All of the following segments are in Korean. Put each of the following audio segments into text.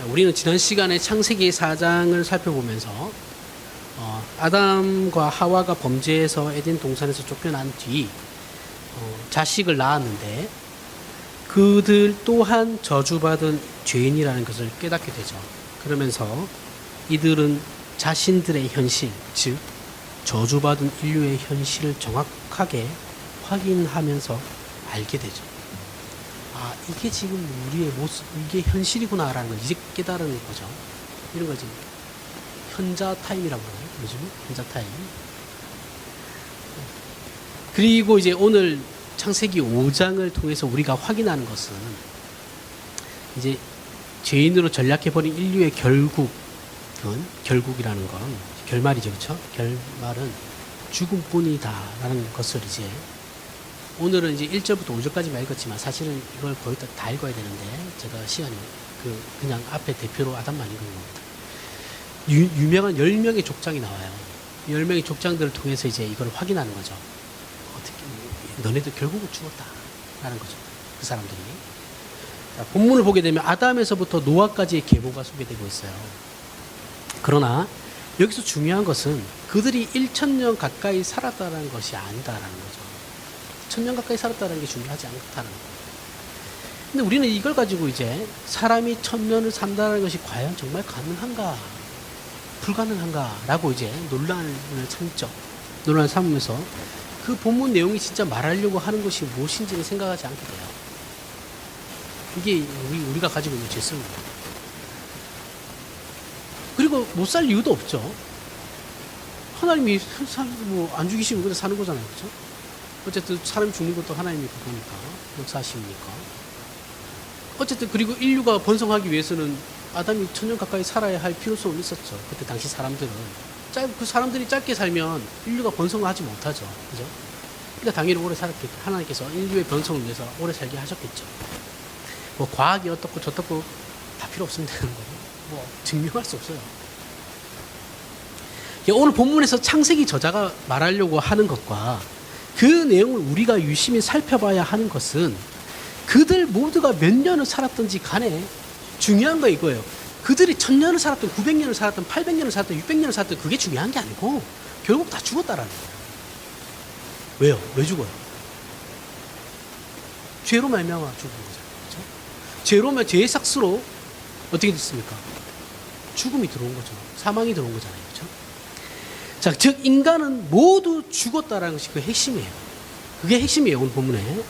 우리는 지난 시간에 창세기 4장을 살펴보면서 아담과 하와가 범죄해서 에덴 동산에서 쫓겨난 뒤 자식을 낳았는데 그들 또한 저주받은 죄인이라는 것을 깨닫게 되죠. 그러면서 이들은 자신들의 현실, 즉 저주받은 인류의 현실을 정확하게 확인하면서 알게 되죠. 아, 이게 지금 우리의 모습, 이게 현실이구나라는 걸 이제 깨달은 거죠. 이런 거지. 현자 타임이라고 하나요? 요즘 현자 타임. 그리고 이제 오늘 창세기 5장을 통해서 우리가 확인하는 것은 이제 죄인으로 전락해버린 인류의 결국이라는 건 결말이죠. 그렇죠? 결말은 죽음뿐이다라는 것을 이제 오늘은 이제 1절부터 5절까지만 읽었지만 사실은 이걸 거의 다 읽어야 되는데 제가 시간이 그냥 앞에 대표로 아담만 읽은 겁니다. 유명한 10명의 족장이 나와요. 10명의 족장들을 통해서 이제 이걸 확인하는 거죠. 어떻게 너네들 결국은 죽었다라는 거죠. 그 사람들이. 자, 본문을 보게 되면 아담에서부터 노아까지의 계보가 소개되고 있어요. 그러나 여기서 중요한 것은 그들이 1000년 가까이 살았다는 것이 아니다라는 거죠. 1000년 가까이 살았다는 게 중요하지 않다는 거예요. 근데 우리는 이걸 가지고 이제 사람이 1000년을 산다는 것이 과연 정말 가능한가, 불가능한가라고 이제 논란을 삼으면서 그 본문 내용이 진짜 말하려고 하는 것이 무엇인지는 생각하지 않게 돼요. 이게 우리가 가지고 있는 죄성입니다. 그리고 못 살 이유도 없죠. 하나님이 안 죽이시면 그냥 사는 거잖아요. 그렇죠? 어쨌든 사람이 죽는 것도 하나님이 그거니까, 역사하시니까. 어쨌든 그리고 인류가 번성하기 위해서는 아담이 1000년 가까이 살아야 할 필요성은 있었죠. 그때 당시 사람들은. 그 사람들이 짧게 살면 인류가 번성하지 못하죠. 그죠? 그러니까 당연히 오래 살았겠죠. 하나님께서 인류의 번성을 위해서 오래 살게 하셨겠죠. 뭐 과학이 어떻고 저떻고 다 필요 없습니다. 뭐 증명할 수 없어요. 오늘 본문에서 창세기 저자가 말하려고 하는 것과 그 내용을 우리가 유심히 살펴봐야 하는 것은 그들 모두가 몇 년을 살았던지 간에 중요한 거 이거예요. 그들이 1000년을 살았던, 900년을 살았던, 800년을 살았던, 600년을 살았던 그게 중요한 게 아니고 결국 다 죽었다라는 거예요. 왜요? 왜 죽어요? 죄로 말미암아 죽은 거잖아요. 그렇죠? 죄로면 죄의 삭스로 어떻게 됐습니까? 죽음이 들어온 거죠. 사망이 들어온 거잖아요. 그렇죠? 자, 즉 인간은 모두 죽었다라는 것이 그 핵심이에요. 그게 핵심이에요. 오늘 본문에.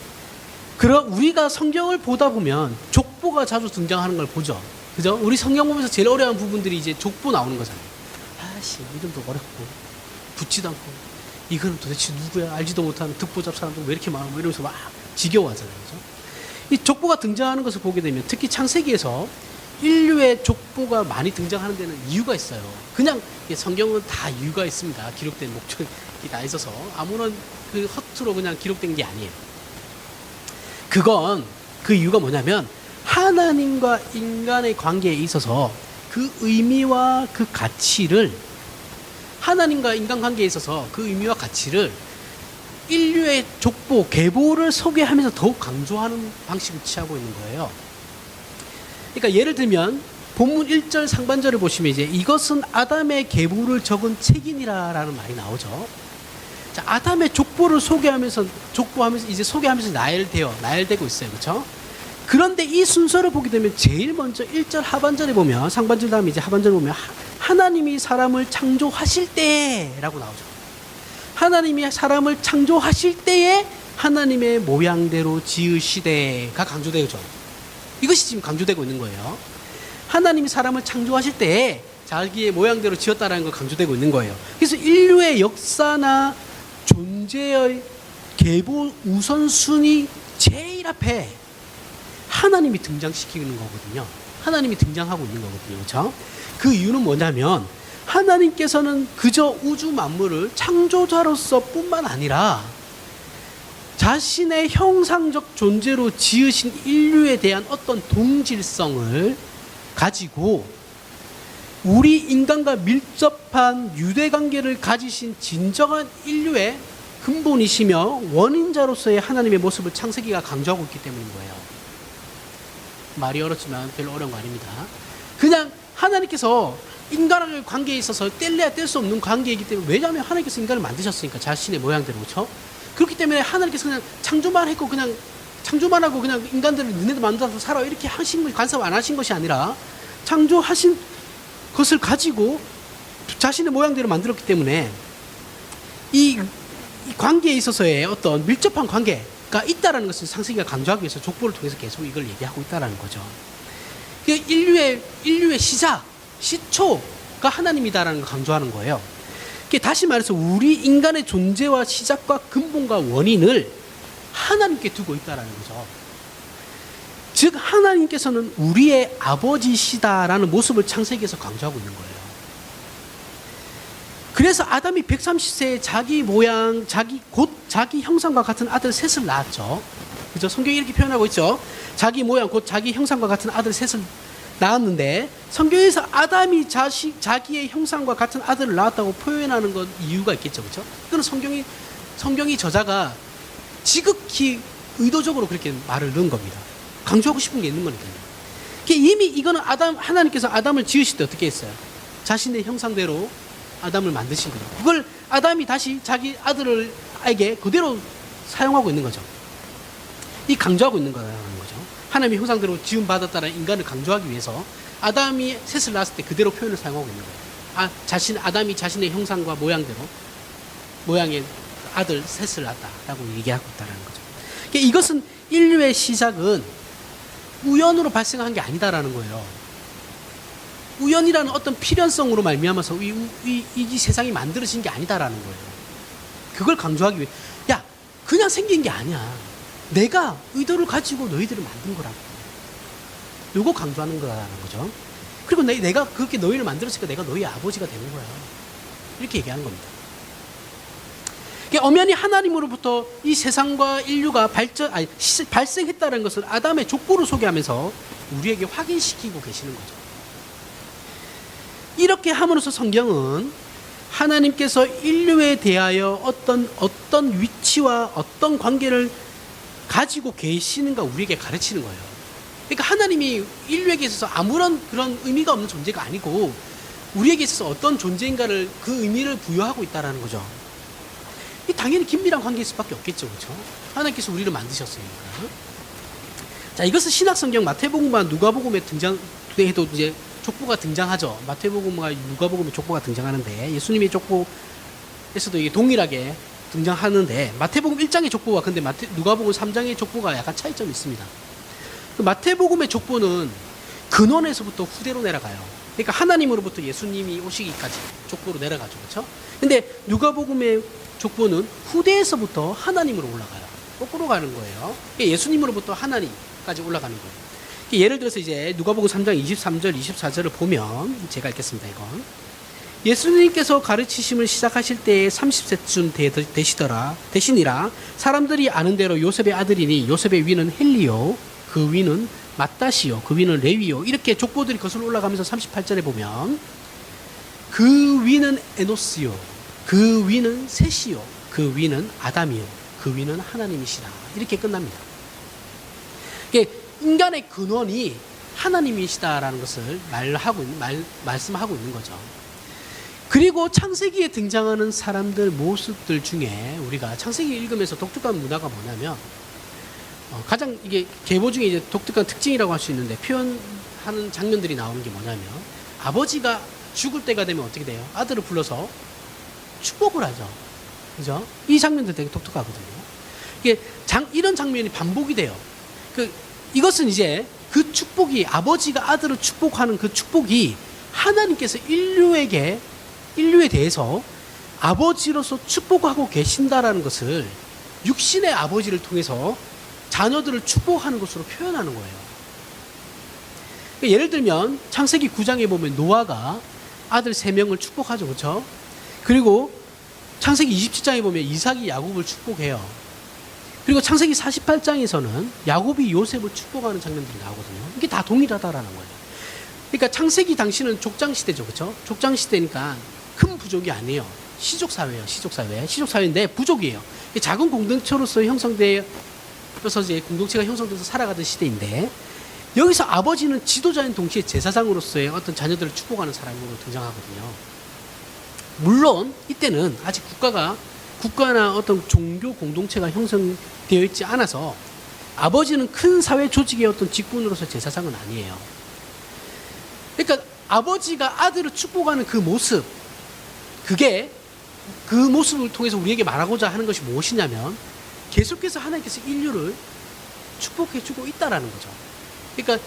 그럼 우리가 성경을 보다 보면 족보가 자주 등장하는 걸 보죠. 그죠? 우리 성경 보면서 제일 어려운 부분들이 이제 족보 나오는 거잖아요. 아씨, 이름도 어렵고 붙지도 않고 이거는 도대체 누구야? 알지도 못하는 득보잡 사람들 왜 이렇게 많아? 뭐 이러면서 막 지겨워하잖아요. 그죠? 이 족보가 등장하는 것을 보게 되면 특히 창세기에서 인류의 족보가 많이 등장하는 데는 이유가 있어요. 그냥 성경은 다 이유가 있습니다. 기록된 목적이 다 있어서 아무런 그 허투루 그냥 기록된 게 아니에요. 그건 그 이유가 뭐냐면 하나님과 인간의 관계에 있어서 그 의미와 그 가치를 하나님과 인간 관계에 있어서 그 의미와 가치를 인류의 족보, 계보를 소개하면서 더욱 강조하는 방식을 취하고 있는 거예요. 그러니까 예를 들면 본문 1절 상반절을 보시면 이제 이것은 아담의 계보를 적은 책이니라라는 말이 나오죠. 자, 아담의 족보를 소개하면서 이제 소개하면서 나열되고 있어요. 그렇죠? 그런데 이 순서를 보게 되면 제일 먼저 1절 하반절에 보면 상반절 다음에 이제 하반절에 보면 하나님이 사람을 창조하실 때라고 나오죠. 하나님이 사람을 창조하실 때에 하나님의 모양대로 지으시되가 강조되죠. 이것이 지금 강조되고 있는 거예요. 하나님이 사람을 창조하실 때에 자기의 모양대로 지었다라는 걸 강조되고 있는 거예요. 그래서 인류의 역사나 존재의 계보 우선순위 제일 앞에 하나님이 등장시키는 거거든요. 하나님이 등장하고 있는 거거든요. 그렇죠? 그 이유는 뭐냐면 하나님께서는 그저 우주 만물을 창조자로서 뿐만 아니라 자신의 형상적 존재로 지으신 인류에 대한 어떤 동질성을 가지고 우리 인간과 밀접한 유대관계를 가지신 진정한 인류의 근본이시며 원인자로서의 하나님의 모습을 창세기가 강조하고 있기 때문인 거예요. 말이 어렵지만 별로 어려운 거 아닙니다. 그냥 하나님께서 인간의 관계에 있어서 뗄래야 뗄 수 없는 관계이기 때문에, 왜냐하면 하나님께서 인간을 만드셨으니까 자신의 모양대로. 그렇죠? 그렇기 때문에 하나님께서 그냥 창조만 했고 그냥 창조만 하고 그냥 인간들을 너네들 만들어서 살아 이렇게 하신 걸 간섭 안 하신 것이 아니라 창조하신 것을 가지고 자신의 모양대로 만들었기 때문에 이 관계에 있어서의 어떤 밀접한 관계가 있다라는 것을 창세기가 강조하기 위해서 족보를 통해서 계속 이걸 얘기하고 있다라는 거죠. 인류의 시작, 시초가 하나님이다라는 걸 강조하는 거예요. 다시 말해서 우리 인간의 존재와 시작과 근본과 원인을 하나님께 두고 있다라는 거죠. 즉 하나님께서는 우리의 아버지시다라는 모습을 창세기에서 강조하고 있는 거예요. 그래서 아담이 130세에 자기 모양, 자기 형상과 같은 아들 셋을 낳았죠. 그죠? 성경이 이렇게 표현하고 있죠. 자기 모양, 곧 자기 형상과 같은 아들 셋을 낳았는데, 성경에서 아담이 자기의 형상과 같은 아들을 낳았다고 표현하는 건 이유가 있겠죠. 그죠? 그건 성경이 저자가 지극히 의도적으로 그렇게 말을 넣은 겁니다. 강조하고 싶은 게 있는 거니까요. 이미 이거는 하나님께서 아담을 지으실 때 어떻게 했어요? 자신의 형상대로 아담을 만드신 거죠. 그걸 아담이 다시 자기 아들에게 그대로 사용하고 있는 거죠. 이 강조하고 있는 거라는 거죠. 하나님의 형상대로 지음받았다는 인간을 강조하기 위해서 아담이 셋을 낳았을 때 그대로 표현을 사용하고 있는 거예요. 아담이 자신의 형상과 모양의 아들 셋을 낳았다라고 얘기하고 있다는 거죠. 이것은 인류의 시작은 우연으로 발생한 게 아니다라는 거예요. 우연이라는 어떤 필연성으로 말미암아서 이 세상이 만들어진 게 아니다라는 거예요. 그걸 강조하기 위해, 야, 그냥 생긴 게 아니야. 내가 의도를 가지고 너희들을 만든 거라고. 요거 강조하는 거라는 거죠. 그리고 내가 그렇게 너희를 만들었으니까 내가 너희 아버지가 되는 거야. 이렇게 얘기하는 겁니다. 엄연히 하나님으로부터 이 세상과 인류가 발생했다는 것을 아담의 족보를 소개하면서 우리에게 확인시키고 계시는 거죠. 이렇게 함으로써 성경은 하나님께서 인류에 대하여 어떤 위치와 어떤 관계를 가지고 계시는가 우리에게 가르치는 거예요. 그러니까 하나님이 인류에게 있어서 아무런 그런 의미가 없는 존재가 아니고 우리에게 있어서 어떤 존재인가를 그 의미를 부여하고 있다는 거죠. 당연히 긴밀한 관계일 수밖에 없겠죠. 그렇죠? 하나님께서 우리를 만드셨으니까. 자, 이것은 신약성경 마태복음과 누가복음에 등장해도 이제 족보가 등장하죠. 마태복음과 누가복음에 족보가 등장하는데 예수님의 족보에서도 이게 동일하게 등장하는데 마태복음 1장의 족보와 근데 누가복음 3장의 족보가 약간 차이점이 있습니다. 마태복음의 족보는 근원에서부터 후대로 내려가요. 그러니까 하나님으로부터 예수님이 오시기까지 족보로 내려가죠. 그렇죠? 근데 누가복음의 족보는 후대에서부터 하나님으로 올라가요. 거꾸로 가는 거예요. 예수님으로부터 하나님까지 올라가는 거예요. 예를 들어서 이제 누가복음 3장 23절, 24절을 보면 제가 읽겠습니다. 이건 예수님께서 가르치심을 시작하실 때에 30세쯤 되시니라. 사람들이 아는 대로 요셉의 아들이니 요셉의 위는 헬리요, 그 위는 마따시요, 그 위는 레위요. 이렇게 족보들이 거슬러 올라가면서 38절에 보면 그 위는 에노스요, 그 위는 셋이요, 그 위는 아담이요, 그 위는 하나님이시라. 이렇게 끝납니다. 인간의 근원이 하나님이시다라는 것을 말씀하고 있는 거죠. 그리고 창세기에 등장하는 사람들 모습들 중에 우리가 창세기 읽으면서 독특한 문화가 뭐냐면 가장 이게 계보 중에 이제 독특한 특징이라고 할 수 있는데 표현하는 장면들이 나오는 게 뭐냐면 아버지가 죽을 때가 되면 어떻게 돼요? 아들을 불러서 축복을 하죠. 그죠? 이 장면들 되게 독특하거든요. 이게 이런 장면이 반복이 돼요. 이것은 이제 그 축복이 아버지가 아들을 축복하는 그 축복이 하나님께서 인류에 대해서 아버지로서 축복하고 계신다라는 것을 육신의 아버지를 통해서 자녀들을 축복하는 것으로 표현하는 거예요. 예를 들면 창세기 9장에 보면 노아가 아들 3명을 축복하죠. 그렇죠? 그리고 창세기 27장에 보면 이삭이 야곱을 축복해요. 그리고 창세기 48장에서는 야곱이 요셉을 축복하는 장면들이 나오거든요. 이게 다 동일하다라는 거예요. 그러니까 창세기 당시는 족장시대죠. 그렇죠? 족장시대니까 큰 부족이 아니에요. 시족사회예요. 시족사회인데 부족이에요. 작은 공동체로서 형성되어서 이제 공동체가 형성돼서 살아가던 시대인데 여기서 아버지는 지도자인 동시에 제사장으로서의 어떤 자녀들을 축복하는 사람으로 등장하거든요. 물론 이때는 아직 국가나 어떤 종교 공동체가 형성되어 있지 않아서 아버지는 큰 사회 조직의 어떤 직분으로서 제사장은 아니에요. 그러니까 아버지가 아들을 축복하는 그 모습, 그 모습을 통해서 우리에게 말하고자 하는 것이 무엇이냐면 계속해서 하나님께서 인류를 축복해주고 있다라는 거죠. 그러니까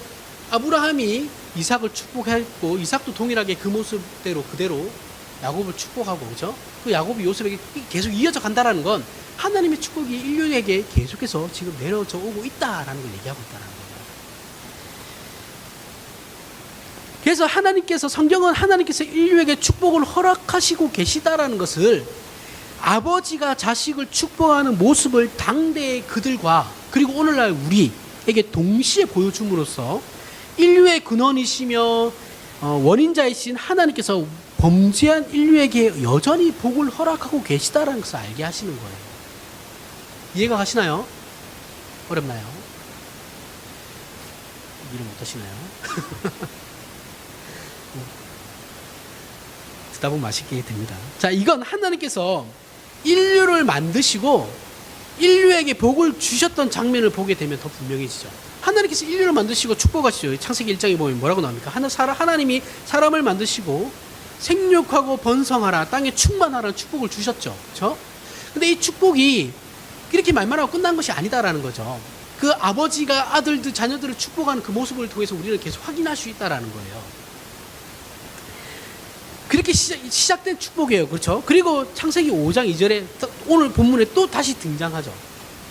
아브라함이 이삭을 축복했고 이삭도 동일하게 그 모습대로 그대로 야곱을 축복하고 그죠? 그 야곱이 요셉에게 계속 이어져 간다라는 건 하나님의 축복이 인류에게 계속해서 지금 내려져 오고 있다라는 걸 얘기하고 있다는 거예요. 그래서 성경은 하나님께서 인류에게 축복을 허락하시고 계시다라는 것을 아버지가 자식을 축복하는 모습을 당대의 그들과 그리고 오늘날 우리에게 동시에 보여줌으로써 인류의 근원이시며 원인자이신 하나님께서 범죄한 인류에게 여전히 복을 허락하고 계시다라는 것을 알게 하시는 거예요. 이해가 가시나요? 어렵나요? 이해 못하시나요? 듣다 보면 맛있게 됩니다. 자, 이건 하나님께서 인류를 만드시고 인류에게 복을 주셨던 장면을 보게 되면 더 분명해지죠. 하나님께서 인류를 만드시고 축복하시죠. 창세기 1장에 보면 뭐라고 나옵니까? 하나님이 사람을 만드시고 생육하고 번성하라, 땅에 충만하라는 축복을 주셨죠. 그렇죠? 근데 이 축복이 이렇게 말만 하고 끝난 것이 아니다라는 거죠. 그 아버지가 아들들, 자녀들을 축복하는 그 모습을 통해서 우리는 계속 확인할 수 있다라는 거예요. 그렇게 시작된 축복이에요. 그렇죠? 그리고 창세기 5장 2절에 오늘 본문에 또 다시 등장하죠.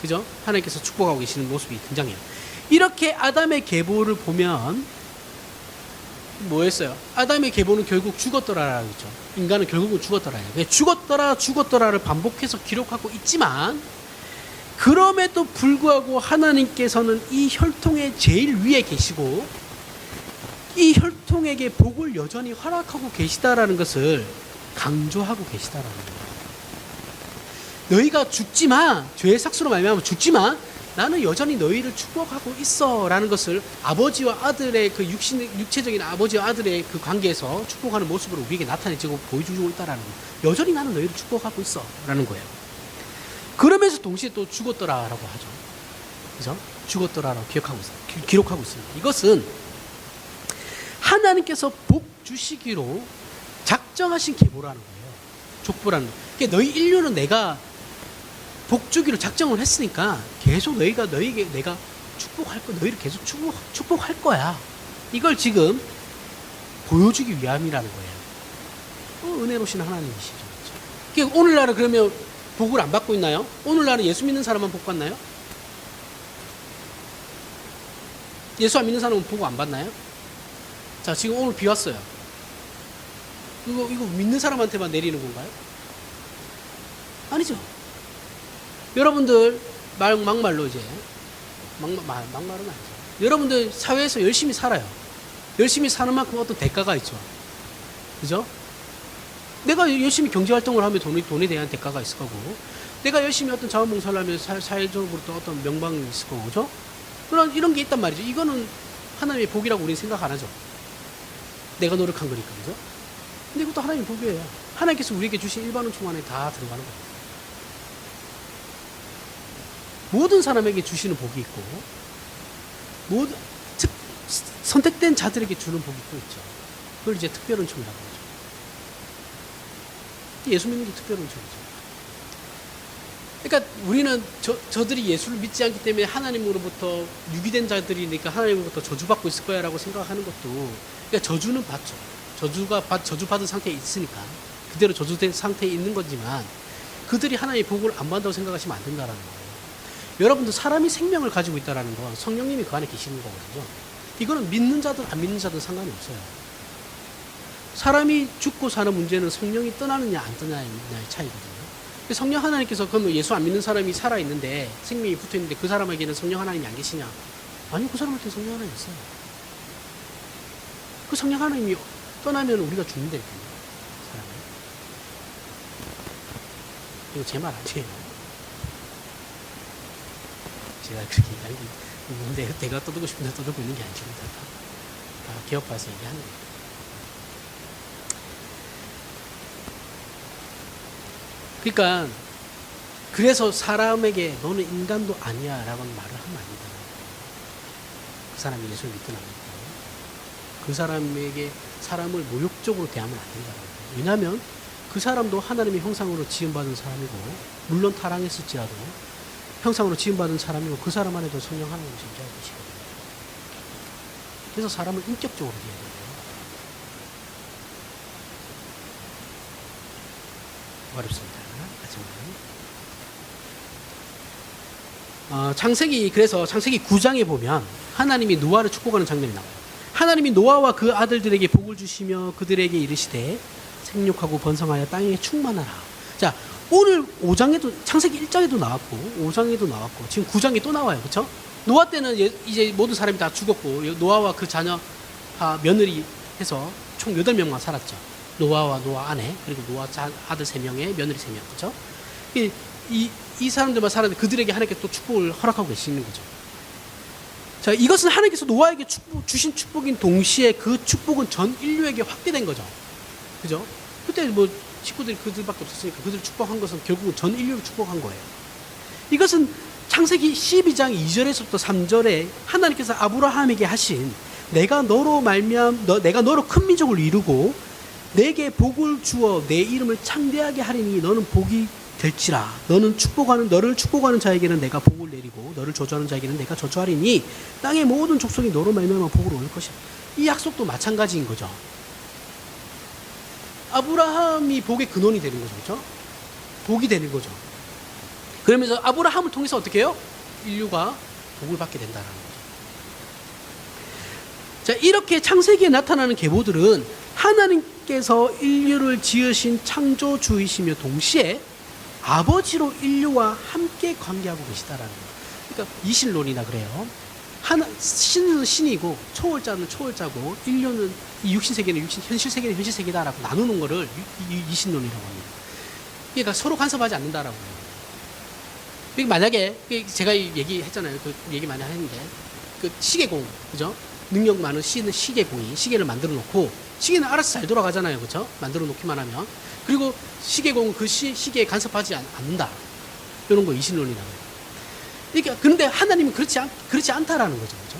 그죠? 하나님께서 축복하고 계시는 모습이 등장해요. 이렇게 아담의 계보를 보면 뭐였어요? 아담의 계보는 결국 죽었더라라고 했죠. 인간은 결국은 죽었더라예요. 죽었더라를 반복해서 기록하고 있지만 그럼에도 불구하고 하나님께서는 이 혈통의 제일 위에 계시고 이 혈통에게 복을 여전히 허락하고 계시다라는 것을 강조하고 계시다라는 거예요. 너희가 죽지만, 죄의 삭수로 말미암아 죽지만 나는 여전히 너희를 축복하고 있어 라는 것을 아버지와 아들의 그 육체적인 아버지와 아들의 그 관계에서 축복하는 모습으로 우리에게 나타내지고 보여주고 있다라는 거예요. 여전히 나는 너희를 축복하고 있어 라는 거예요. 그러면서 동시에 또 죽었더라라고 하죠. 그래서 죽었더라라고 기록하고 있습니다. 이것은 하나님께서 복 주시기로 작정하신 계보라는 거예요. 족보라는 거예요. 그러니까 너희 인류는 내가 복 주기로 작정을 했으니까 계속 너희에게 내가 축복할 거, 너희를 계속 축복할 거야. 이걸 지금 보여주기 위함이라는 거예요. 은혜로우신 하나님이시죠. 그러니까 오늘날은 그러면 복을 안 받고 있나요? 오늘날은 예수 믿는 사람만 복 받나요? 예수 안 믿는 사람은 복 안 받나요? 자, 지금 오늘 비 왔어요. 이거 믿는 사람한테만 내리는 건가요? 아니죠. 여러분들 막말로 이제 막말은 아니죠. 여러분들 사회에서 열심히 살아요. 열심히 사는 만큼 어떤 대가가 있죠. 그죠? 내가 열심히 경제활동을 하면 돈에 대한 대가가 있을 거고, 내가 열심히 어떤 자원봉사를 하면 사회적으로 또 어떤 명방이 있을 거고, 그죠? 이런 게 있단 말이죠. 이거는 하나님의 복이라고 우리는 생각 안 하죠. 내가 노력한 거니까, 그죠? 근데 이것도 하나님의 복이에요. 하나님께서 우리에게 주신 일반은 총안에 다 들어가는 거예요. 모든 사람에게 주시는 복이 있고, 선택된 자들에게 주는 복이 또 있죠. 그걸 이제 특별은총이라고 하죠. 예수 믿는 게 특별은총이죠. 그러니까 우리는 저들이 예수를 믿지 않기 때문에 하나님으로부터 유기된 자들이니까 하나님으로부터 저주받고 있을 거야 라고 생각하는 것도, 그러니까 저주는 받죠. 저주받은 상태에 있으니까 그대로 저주된 상태에 있는 거지만 그들이 하나님의 복을 안 받는다고 생각하시면 안 된다라는 거예요. 여러분들 사람이 생명을 가지고 있다는 건 성령님이 그 안에 계시는 거거든요. 이거는 믿는 자든 안 믿는 자든 상관이 없어요. 사람이 죽고 사는 문제는 성령이 떠나느냐 안 떠나느냐의 차이거든요. 성령 하나님께서 그러면 예수 안 믿는 사람이 살아있는데 생명이 붙어있는데 그 사람에게는 성령 하나님이 안 계시냐? 아니요, 그 사람한테 성령 하나님이 있어요. 그 성령 하나님이 떠나면 우리가 죽는다니까요. 사람이. 이거 제 말 아니에요. 제가 그렇게 얘기하는 게 내가 떠들고 싶은데 떠들고 있는 게 아니십니다. 다 개혁파에서 얘기하는 거예요. 그러니까 그래서 사람에게 너는 인간도 아니야 라고 말을 하면 안 된다. 그 사람이 예수를 믿든 안 믿든 그 사람에게 사람을 모욕적으로 대하면 안 된다. 왜냐하면 그 사람도 하나님의 형상으로 지음받은 사람이고 물론 타락했을지라도 형상으로 지음받은 사람이고 그 사람 안에도 성령 하나님이 존재하고 계시거든요. 그래서 사람을 인격적으로 대해야 돼요. 어렵습니다. 하지만 그래서 창세기 9장에 보면 하나님이 노아를 축복하는 장면이 나와요. 하나님이 노아와 그 아들들에게 복을 주시며 그들에게 이르시되 생육하고 번성하여 땅에 충만하라. 자, 오늘 5장에도 창세기 1장에도 나왔고 5장에도 나왔고 지금 9장에 또 나와요. 그렇죠? 노아 때는 이제 모든 사람이 다 죽었고 노아와 그 자녀 며느리 해서 총 8명만 살았죠. 노아와 노아 아내 그리고 노아 아들 3명에 며느리 3명. 그렇죠? 이 사람들만 살았는데 그들에게 하나님께 또 축복을 허락하고 계시는 거죠. 자, 이것은 하나님께서 노아에게 주신 축복인 동시에 그 축복은 전 인류에게 확대된 거죠. 그죠? 그때 뭐 식구들이 그들밖에 없었으니까 그들을 축복한 것은 결국은 전 인류를 축복한 거예요. 이것은 창세기 12장 2절에서부터 3절에 하나님께서 아브라함에게 하신 내가 너로 큰 민족을 이루고 내게 복을 주어 내 이름을 창대하게 하리니 너는 복이 될지라. 너를 축복하는 자에게는 내가 복을 내리고 너를 저주하는 자에게는 내가 저주하리니 땅의 모든 족속이 너로 말미암아 복을 얻을 것이야. 이 약속도 마찬가지인 거죠. 아브라함이 복의 근원이 되는 거죠. 그렇죠? 복이 되는 거죠. 그러면서 아브라함을 통해서 어떻게 해요? 인류가 복을 받게 된다는 거죠. 자, 이렇게 창세기에 나타나는 계보들은 하나님께서 인류를 지으신 창조주이시며 동시에 아버지로 인류와 함께 관계하고 계시다라는 거예요. 그러니까 이신론이라 그래요. 신은 신이고 초월자는 초월자고 인류는 이 육신 세계는 현실 세계는 현실 세계다라고 나누는 거를 이신론이라고 합니다. 그러니까 서로 간섭하지 않는다라고 해요. 그러니까 만약에 제가 얘기했잖아요. 그 얘기 많이 했는데 그 시계공, 그죠? 능력 많은 시계공이 시계를 만들어 놓고 시계는 알아서 잘 돌아가잖아요. 그렇죠? 만들어 놓기만 하면. 그리고 시계공은 그 시계에 간섭하지 않는다. 이런 거 이신론이라고 해요. 그러니까 그런데 하나님은 그렇지 않다라는 거죠. 그렇죠?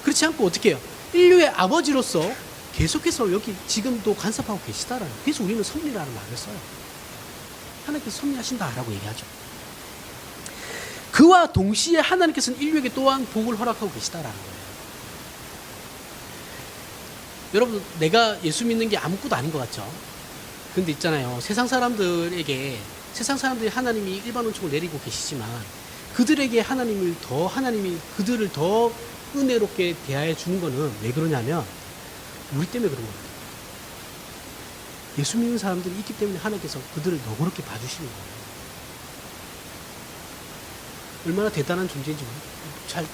그렇지 않고 어떻게 해요? 인류의 아버지로서 계속해서 여기 지금도 간섭하고 계시다라는 거예요. 그래서 우리는 섭리라는 말을 써요. 하나님께서 섭리하신다라고 얘기하죠. 그와 동시에 하나님께서는 인류에게 또한 복을 허락하고 계시다라는 거예요. 여러분, 내가 예수 믿는 게 아무것도 아닌 것 같죠? 근데 있잖아요. 세상 사람들이 하나님이 일반 원칙을 내리고 계시지만 그들에게 하나님이 그들을 더 은혜롭게 대하여 주는 거는 왜 그러냐면 우리 때문에 그런 거예요. 예수 믿는 사람들이 있기 때문에 하나님께서 그들을 너그럽게 봐주시는 거예요. 얼마나 대단한 존재인지 잘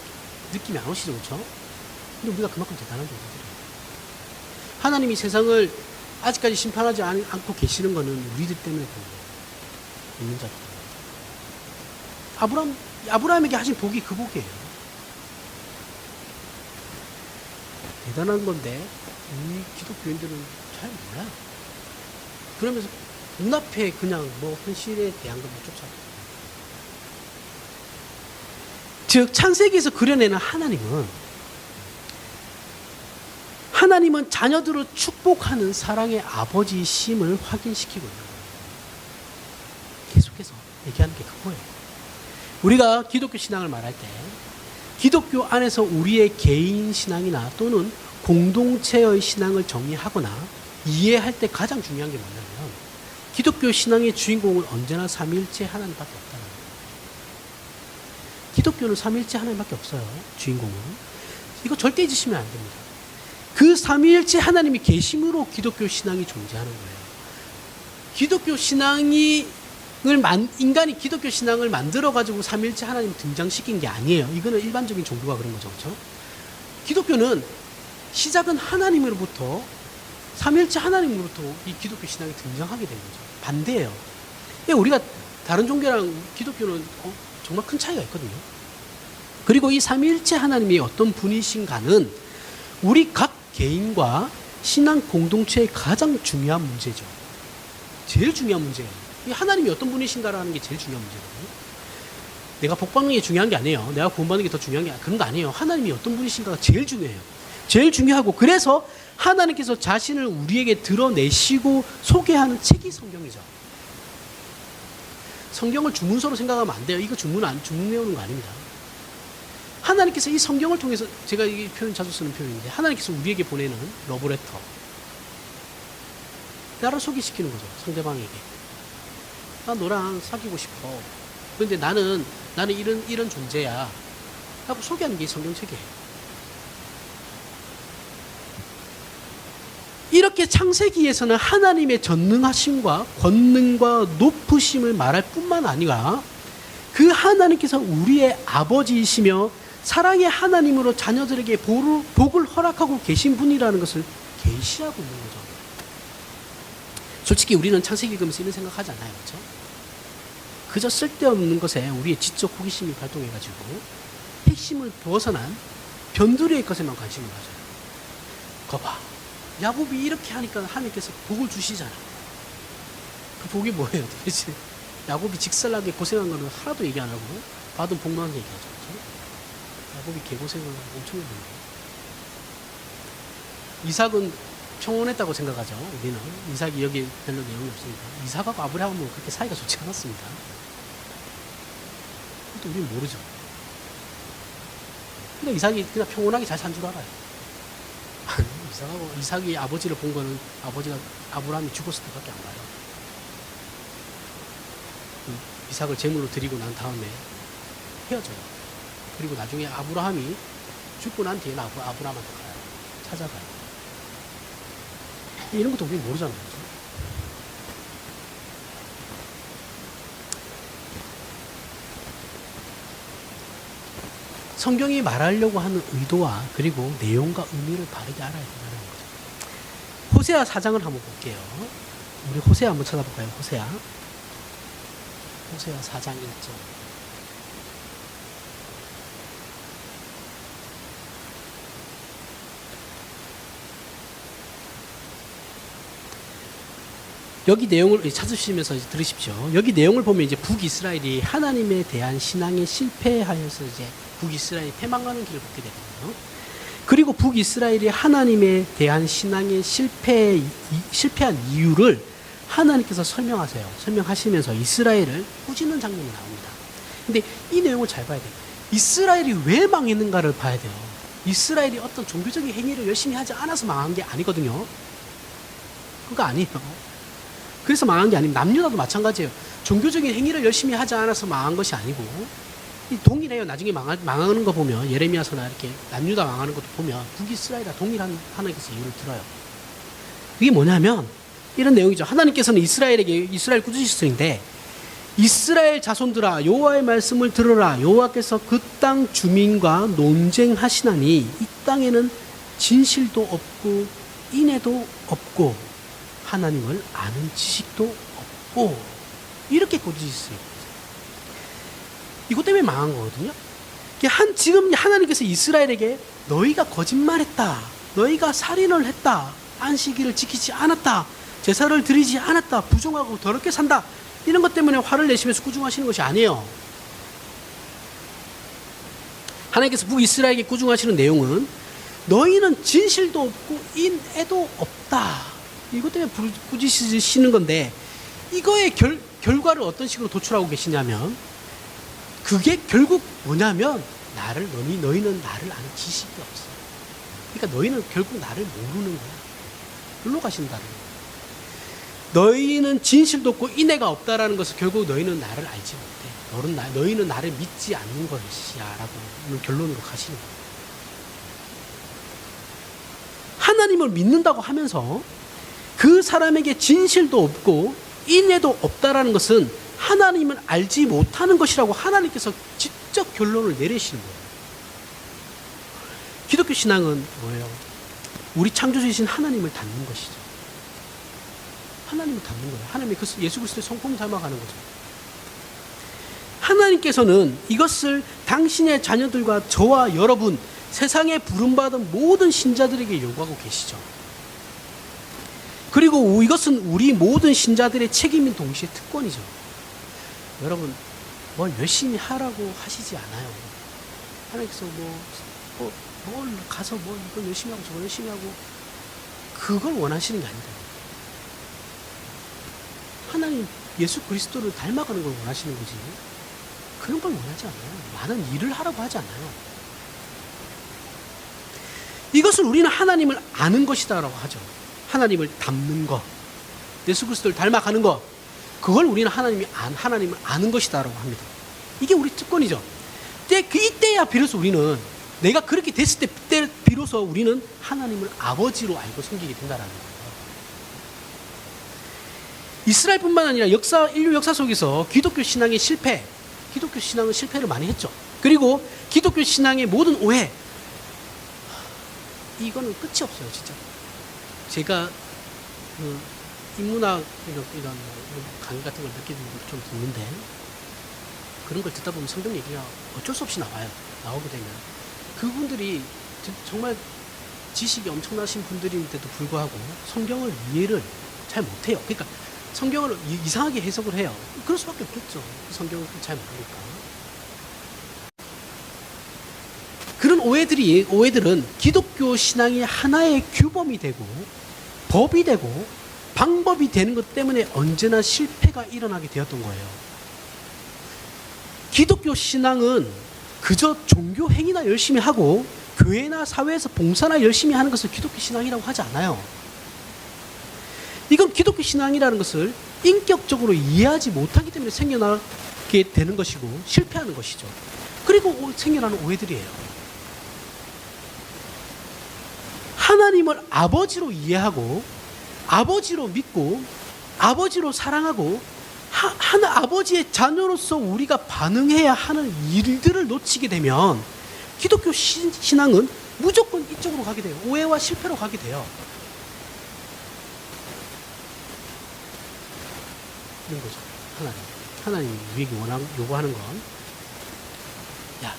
느낌이 안 오시죠, 그렇죠? 근데 우리가 그만큼 대단한 존재들이에요. 하나님이 세상을 아직까지 심판하지 않고 계시는 것은 우리들 때문에 그런 거예요. 믿는 자들. 아브라함에게 하신 복이 그 복이에요. 대단한 건데 우리 기독교인들은 잘 몰라요. 그러면서 눈앞에 그냥 현실에 대한 것만 쫓아가요. 즉 창세기에서 그려내는 하나님은 자녀들을 축복하는 사랑의 아버지심을 확인시키고 있는 거예요. 계속해서 얘기하는 게 그거예요. 우리가 기독교 신앙을 말할 때 기독교 안에서 우리의 개인 신앙이나 또는 공동체의 신앙을 정의하거나 이해할 때 가장 중요한 게 뭐냐면 기독교 신앙의 주인공은 언제나 삼위일체 하나님밖에 없다는 거예요. 기독교는 삼위일체 하나님밖에 없어요. 주인공은. 이거 절대 잊으시면 안 됩니다. 그 삼위일체 하나님이 계심으로 기독교 신앙이 존재하는 거예요. 인간이 기독교 신앙을 만들어가지고 삼위일체 하나님 등장시킨 게 아니에요. 이거는 일반적인 종교가 그런 거죠. 그렇죠? 기독교는 시작은 하나님으로부터 삼위일체 하나님으로부터 이 기독교 신앙이 등장하게 된 거죠. 반대예요. 우리가 다른 종교랑 기독교는 정말 큰 차이가 있거든요. 그리고 이 삼위일체 하나님이 어떤 분이신가는 우리 각 개인과 신앙 공동체의 가장 중요한 문제죠. 제일 중요한 문제예요. 이 하나님이 어떤 분이신가라는 게 제일 중요한 문제거든요. 내가 복 받는 게 중요한 게 아니에요. 내가 구원받는 게 더 중요한 게 그런 거 아니에요. 하나님이 어떤 분이신가가 제일 중요해요. 제일 중요하고, 그래서 하나님께서 자신을 우리에게 드러내시고 소개하는 책이 성경이죠. 성경을 주문서로 생각하면 안 돼요. 이거 주문 외우는 거 아닙니다. 하나님께서 이 성경을 통해서, 제가 이 표현 자주 쓰는 표현인데, 하나님께서 우리에게 보내는 러브레터. 나를 소개시키는 거죠. 상대방에게. 나 너랑 사귀고 싶어. 그런데 나는 이런 존재야. 하고 소개하는 게 성경책이에요. 이렇게 창세기에서는 하나님의 전능하심과 권능과 높으심을 말할 뿐만 아니라 그 하나님께서 우리의 아버지이시며 사랑의 하나님으로 자녀들에게 복을 허락하고 계신 분이라는 것을 계시하고 있는 거죠. 솔직히 우리는 창세기 읽으면서 이런 생각하지 않아요. 그렇죠? 그저 쓸데없는 것에 우리의 지적 호기심이 발동해가지고 핵심을 벗어난 변두리의 것에만 관심을 가져요. 거봐, 야곱이 이렇게 하니까 하나님께서 복을 주시잖아. 그 복이 뭐예요 도대체? 야곱이 직설하게 고생한 거는 하나도 얘기 안 하고 받은 복만 얘기하죠. 그렇죠? 야곱이 개고생을 엄청 했는데, 이삭은 평온했다고 생각하죠. 우리는 이삭이 여기 별로 내용이 없으니까. 이삭하고 아브라함은 그렇게 사이가 좋지 않았습니다. 또 우리는 모르죠. 그러니까 이삭이 그냥 평온하게 잘 산 줄 알아요. 이삭이 아버지를 본 거는 아브라함이 죽었을 때밖에 안 봐요. 이삭을 제물로 드리고 난 다음에 헤어져요. 그리고 나중에 아브라함이 죽고 난 뒤에는 아브라함한테 가요. 찾아가요. 이런 것도 우리는 모르잖아요. 그렇죠? 성경이 말하려고 하는 의도와 그리고 내용과 의미를 바르게 알아야 된다는 거죠. 호세아 4장을 한번 볼게요. 우리 호세아 한번 찾아볼까요? 호세아 4장 1절. 여기 내용을 찾으시면서 들으십시오. 여기 내용을 보면 이제 북이스라엘이 하나님에 대한 신앙에 실패하여서 이제 북이스라엘이 패망하는 길을 걷게 되거든요. 그리고 북이스라엘이 하나님에 대한 신앙에 실패한 이유를 하나님께서 설명하시면서 이스라엘을 꾸짖는 장면이 나옵니다. 근데 이 내용을 잘 봐야 돼요. 이스라엘이 왜 망했는가를 봐야 돼요. 이스라엘이 어떤 종교적인 행위를 열심히 하지 않아서 망한 게 아니거든요. 그거 아니에요. 그래서 망한 게 아닙니다. 남유다도 마찬가지예요. 종교적인 행위를 열심히 하지 않아서 망한 것이 아니고, 동일해요. 나중에 망하는 거 보면, 예레미야서나 이렇게 남유다 망하는 것도 보면 북이스라엘과 동일한 하나님께서 이유를 들어요. 그게 뭐냐면 이런 내용이죠. 하나님께서는 이스라엘 꾸짖으시는데, 이스라엘 자손들아 여호와의 말씀을 들으라. 여호와께서 그 땅 주민과 논쟁하시나니 이 땅에는 진실도 없고 인애도 없고 하나님을 아는 지식도 없고, 이렇게 꾸짖으세요. 이것 때문에 망한 거거든요. 지금 하나님께서 이스라엘에게 너희가 거짓말했다, 너희가 살인을 했다, 안식일을 지키지 않았다, 제사를 드리지 않았다, 부정하고 더럽게 산다, 이런 것 때문에 화를 내시면서 꾸중하시는 것이 아니에요. 하나님께서 북이스라엘에게 꾸중하시는 내용은 너희는 진실도 없고 인애도 없다, 이것 때문에 꾸짖으시는 건데, 이거의 결과를 어떤 식으로 도출하고 계시냐면, 그게 결국 뭐냐면 너희는 나를 아는 지식이 없어. 그러니까 너희는 결국 나를 모르는 거야. 글로 가신다는 거야. 너희는 진실도 없고 인애가 없다라는 것을 결국 너희는 나를 알지 못해. 너희는 나를 믿지 않는 것이야 라고 결론으로 가시는 거예요. 하나님을 믿는다고 하면서 그 사람에게 진실도 없고 인애도 없다라는 것은 하나님을 알지 못하는 것이라고 하나님께서 직접 결론을 내리시는 거예요. 기독교 신앙은 뭐예요? 우리 창조주이신 하나님을 닮는 것이죠. 하나님을 닮는 거예요. 하나님의 예수 그리스도의 성품을 닮아가는 거죠. 하나님께서는 이것을 당신의 자녀들과 저와 여러분, 세상에 부름받은 모든 신자들에게 요구하고 계시죠. 그리고 이것은 우리 모든 신자들의 책임인 동시에 특권이죠. 여러분, 뭘 열심히 하라고 하시지 않아요. 하나님께서 뭘 가서 이걸 열심히 하고 저걸 열심히 하고 그걸 원하시는 게 아니다. 하나님 예수 그리스도를 닮아가는 걸 원하시는 거지. 그런 걸 원하지 않아요. 많은 일을 하라고 하지 않아요. 이것을 우리는 하나님을 아는 것이다라고 하죠. 하나님을 닮는 것, 예수 그리스도를 닮아가는 것, 그걸 우리는 하나님을 아는 것이다라고 합니다. 이게 우리 특권이죠. 이때야 비로소 우리는 내가 그렇게 됐을 때 비로소 우리는 하나님을 아버지로 알고 섬기게 된다라는 거예요. 이스라엘뿐만 아니라 인류 역사 속에서 기독교 신앙은 실패를 많이 했죠. 그리고 기독교 신앙의 모든 오해, 이거는 끝이 없어요, 진짜. 제가 인문학 이런 강의 같은 걸 몇 개 좀 듣는데 그런 걸 듣다 보면 성경 얘기가 어쩔 수 없이 나오게 되면 그분들이 정말 지식이 엄청나신 분들인데도 불구하고 성경을 이해를 잘 못해요. 그러니까 성경을 이상하게 해석을 해요. 그럴 수밖에 없겠죠. 성경을 잘 모르니까. 그런 오해들은 기독교 신앙이 하나의 규범이 되고 법이 되고 방법이 되는 것 때문에 언제나 실패가 일어나게 되었던 거예요. 기독교 신앙은 그저 종교 행위나 열심히 하고 교회나 사회에서 봉사나 열심히 하는 것을 기독교 신앙이라고 하지 않아요. 이건 기독교 신앙이라는 것을 인격적으로 이해하지 못하기 때문에 생겨나게 되는 것이고 실패하는 것이죠. 그리고 생겨나는 오해들이에요. 하나님을 아버지로 이해하고 아버지로 믿고 아버지로 사랑하고 아버지의 자녀로서 우리가 반응해야 하는 일들을 놓치게 되면 기독교 신앙은 무조건 이쪽으로 가게 돼요. 오해와 실패로 가게 돼요. 이런 거죠. 하나님이 우리에게 요구하는 건, 야,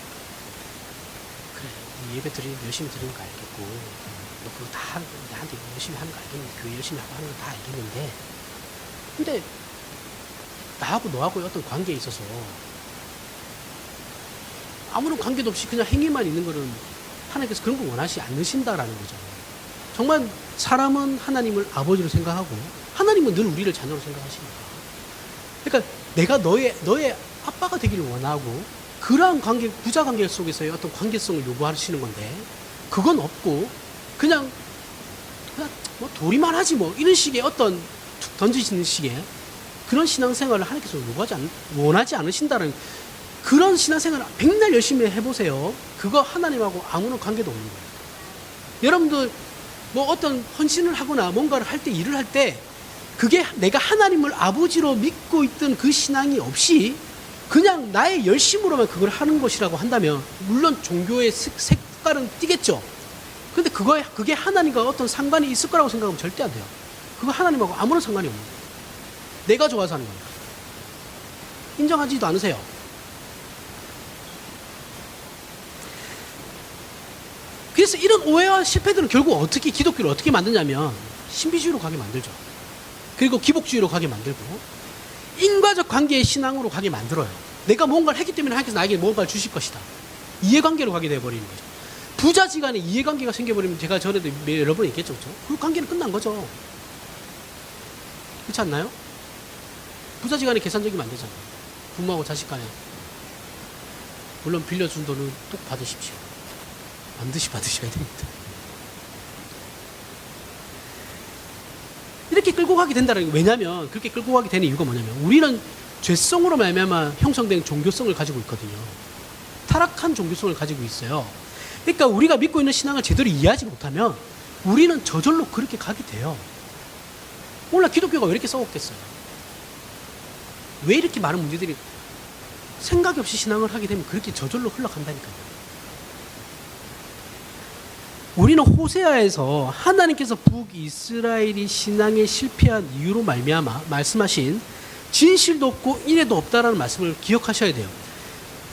그래, 예배 열심히 드리는 거 알겠고, 너 그거 다 나한테 열심히 하는 거 알겠는데, 교회 열심히 하고 하는 거 다 알겠는데, 근데 나하고 너하고의 어떤 관계에 있어서 아무런 관계도 없이 그냥 행위만 있는 거는 하나님께서 그런 거 원하지 않으신다라는 거죠. 정말 사람은 하나님을 아버지로 생각하고 하나님은 늘 우리를 자녀로 생각하시니까. 그러니까 내가 너의 아빠가 되기를 원하고 그러한 부자 관계 속에서의 어떤 관계성을 요구하시는 건데 그건 없고 그냥 뭐 도리만 하지 뭐 이런 식의 어떤 던지시는 식의 그런 신앙생활을 하나님께서 원하지 않으신다는 그런 신앙생활을 백날 열심히 해보세요. 그거 하나님하고 아무런 관계도 없는 거예요. 여러분들 뭐 어떤 헌신을 하거나 뭔가를 할 때 일을 할 때 그게 내가 하나님을 아버지로 믿고 있던 그 신앙이 없이 그냥 나의 열심으로만 그걸 하는 것이라고 한다면 물론 종교의 색깔은 띄겠죠. 근데 그게 하나님과 어떤 상관이 있을 거라고 생각하면 절대 안 돼요. 그거 하나님하고 아무런 상관이 없는 거예요. 내가 좋아서 하는 거니까. 인정하지도 않으세요. 그래서 이런 오해와 실패들은 결국 기독교를 어떻게 만드냐면 신비주의로 가게 만들죠. 그리고 기복주의로 가게 만들고 인과적 관계의 신앙으로 가게 만들어요. 내가 뭔가를 했기 때문에 하나님께서 나에게 뭔가를 주실 것이다. 이해관계로 가게 되어버리는 거죠. 부자지간에 이해관계가 생겨버리면 제가 전에도 여러 번 얘기했죠. 그렇죠? 그 관계는 끝난 거죠. 그렇지 않나요? 부자지간에 계산적이면 안 되잖아요. 부모하고 자식 간에. 물론 빌려준 돈은 꼭 받으십시오. 반드시 받으셔야 됩니다. 이렇게 끌고 가게 된다는 게 왜냐면 그렇게 끌고 가게 되는 이유가 뭐냐면 우리는 죄성으로 말미암아 형성된 종교성을 가지고 있거든요. 타락한 종교성을 가지고 있어요. 그러니까 우리가 믿고 있는 신앙을 제대로 이해하지 못하면 우리는 저절로 그렇게 가게 돼요. 오늘날 기독교가 왜 이렇게 썩었겠어요? 왜 이렇게 많은 문제들이 생각 없이 신앙을 하게 되면 그렇게 저절로 흘러간다니까요. 우리는 호세아에서 하나님께서 북이스라엘이 신앙에 실패한 이유로 말미암아 말씀하신 진실도 없고 인애도 없다라는 말씀을 기억하셔야 돼요.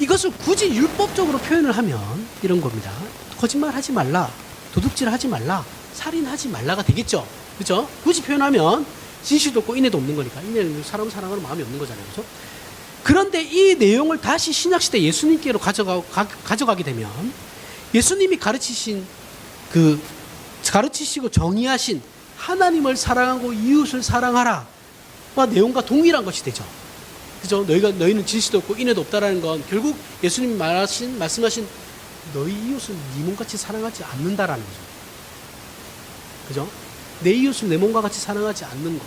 이것을 굳이 율법적으로 표현을 하면 이런 겁니다. 거짓말하지 말라, 도둑질하지 말라, 살인하지 말라가 되겠죠. 그죠? 굳이 표현하면 진실도 없고 인애도 없는 거니까. 인애는 사람 사랑하는 마음이 없는 거잖아요. 그죠? 그런데 이 내용을 다시 신약시대 예수님께로 가져가게 되면 예수님이 가르치시고 정의하신 하나님을 사랑하고 이웃을 사랑하라와 내용과 동일한 것이 되죠. 그죠? 너희는 진실도 없고 인애도 없다라는 건 결국 예수님이 말씀하신 너희 이웃을 네 몸같이 사랑하지 않는다라는 거죠. 그죠? 내 이웃을 내 몸과 같이 사랑하지 않는 것.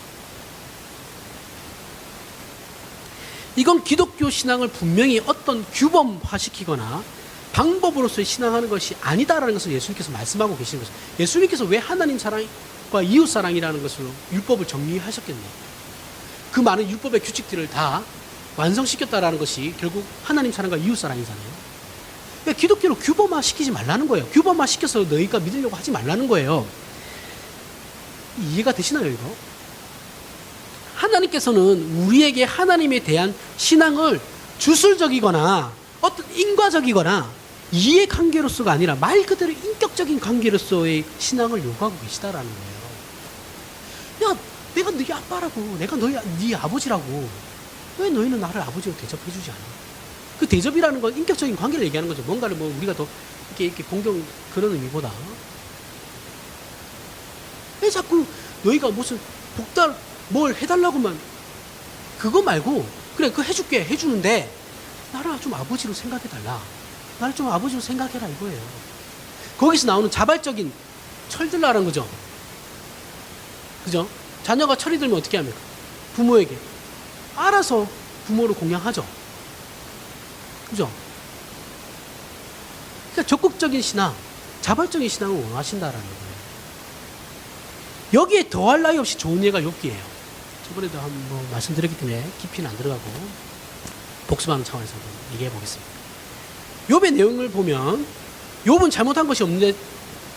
이건 기독교 신앙을 분명히 어떤 규범화시키거나 방법으로서의 신앙하는 것이 아니다라는 것을 예수님께서 말씀하고 계시는 거죠. 예수님께서 왜 하나님 사랑과 이웃 사랑이라는 것으로 율법을 정리하셨겠네요. 그 많은 율법의 규칙들을 다 완성시켰다라는 것이 결국 하나님 사랑과 이웃 사랑이잖아요. 그러니까 기독교로 규범화시키지 말라는 거예요. 규범화시켜서 너희가 믿으려고 하지 말라는 거예요. 이해가 되시나요, 이거? 하나님께서는 우리에게 하나님에 대한 신앙을 주술적이거나 어떤 인과적이거나 이해 관계로서가 아니라 말 그대로 인격적인 관계로서의 신앙을 요구하고 계시다라는 거예요. 야, 내가 네 아빠라고, 내가 네 아버지라고, 왜 너희는 나를 아버지로 대접해주지 않아? 그 대접이라는 건 인격적인 관계를 얘기하는 거죠. 뭔가를 우리가 더 이렇게 공경 그런 의미보다. 왜 자꾸 너희가 무슨 복달 뭘 해달라고만 그거 말고 그래 그거 해줄게 해주는데 나를 좀 아버지로 생각해달라. 나를 좀 아버지로 생각해라 이거예요. 거기서 나오는 자발적인 철들라는 거죠. 그죠? 자녀가 철이 들면 어떻게 합니까? 부모에게 알아서 부모를 공양하죠. 그죠? 그러니까 적극적인 신앙, 자발적인 신앙을 원하신다라는 거예요. 여기에 더할 나위 없이 좋은 예가 욥기예요. 저번에도 한번 말씀드렸기 때문에 깊이는 안 들어가고 복습하는 차원에서 얘기해 보겠습니다. 욥의 내용을 보면 욥은 잘못한 것이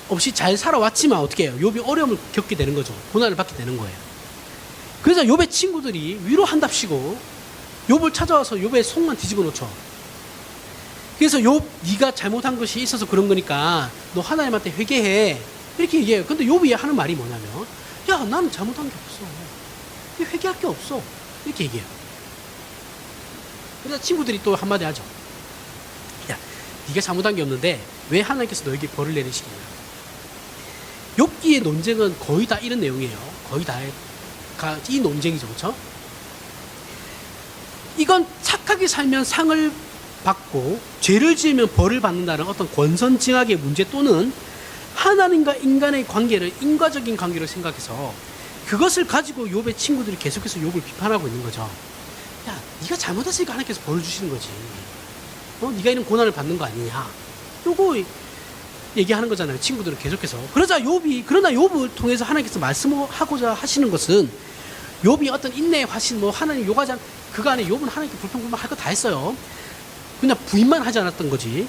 없이 잘 살아왔지만 어떻게 해요? 욥이 어려움을 겪게 되는 거죠. 고난을 받게 되는 거예요. 그래서 욥의 친구들이 위로한답시고 욥을 찾아와서 욥의 속만 뒤집어 놓죠. 그래서 욥 네가 잘못한 것이 있어서 그런 거니까 너 하나님한테 회개해 이렇게 얘기해요. 근데 욥이 하는 말이 뭐냐면 야 나는 잘못한 게 없어. 회개할 게 없어. 이렇게 얘기해요. 그래서 친구들이 또 한마디 하죠. 야 네가 잘못한 게 없는데 왜 하나님께서 너에게 벌을 내리시겠냐. 욥기의 논쟁은 거의 다 이런 내용이에요. 거의 다 이 논쟁이죠. 그렇죠? 이건 착하게 살면 상을 받고 죄를 지으면 벌을 받는다는 어떤 권선징악의 문제 또는 하나님과 인간의 관계를 인과적인 관계로 생각해서 그것을 가지고 욥의 친구들이 계속해서 욥을 비판하고 있는 거죠. 야, 네가 잘못했으니까 하나님께서 벌을 주시는 거지. 네가 이런 고난을 받는 거 아니냐. 요거 얘기하는 거잖아요. 친구들은 계속해서. 그러나 욥을 통해서 하나님께서 말씀하고자 하시는 것은 욥이 어떤 인내의 화신, 하나님 요구하지 그거 안에 욥은 하나님께 불평불만 할 거 다 했어요. 그냥 부인만 하지 않았던 거지.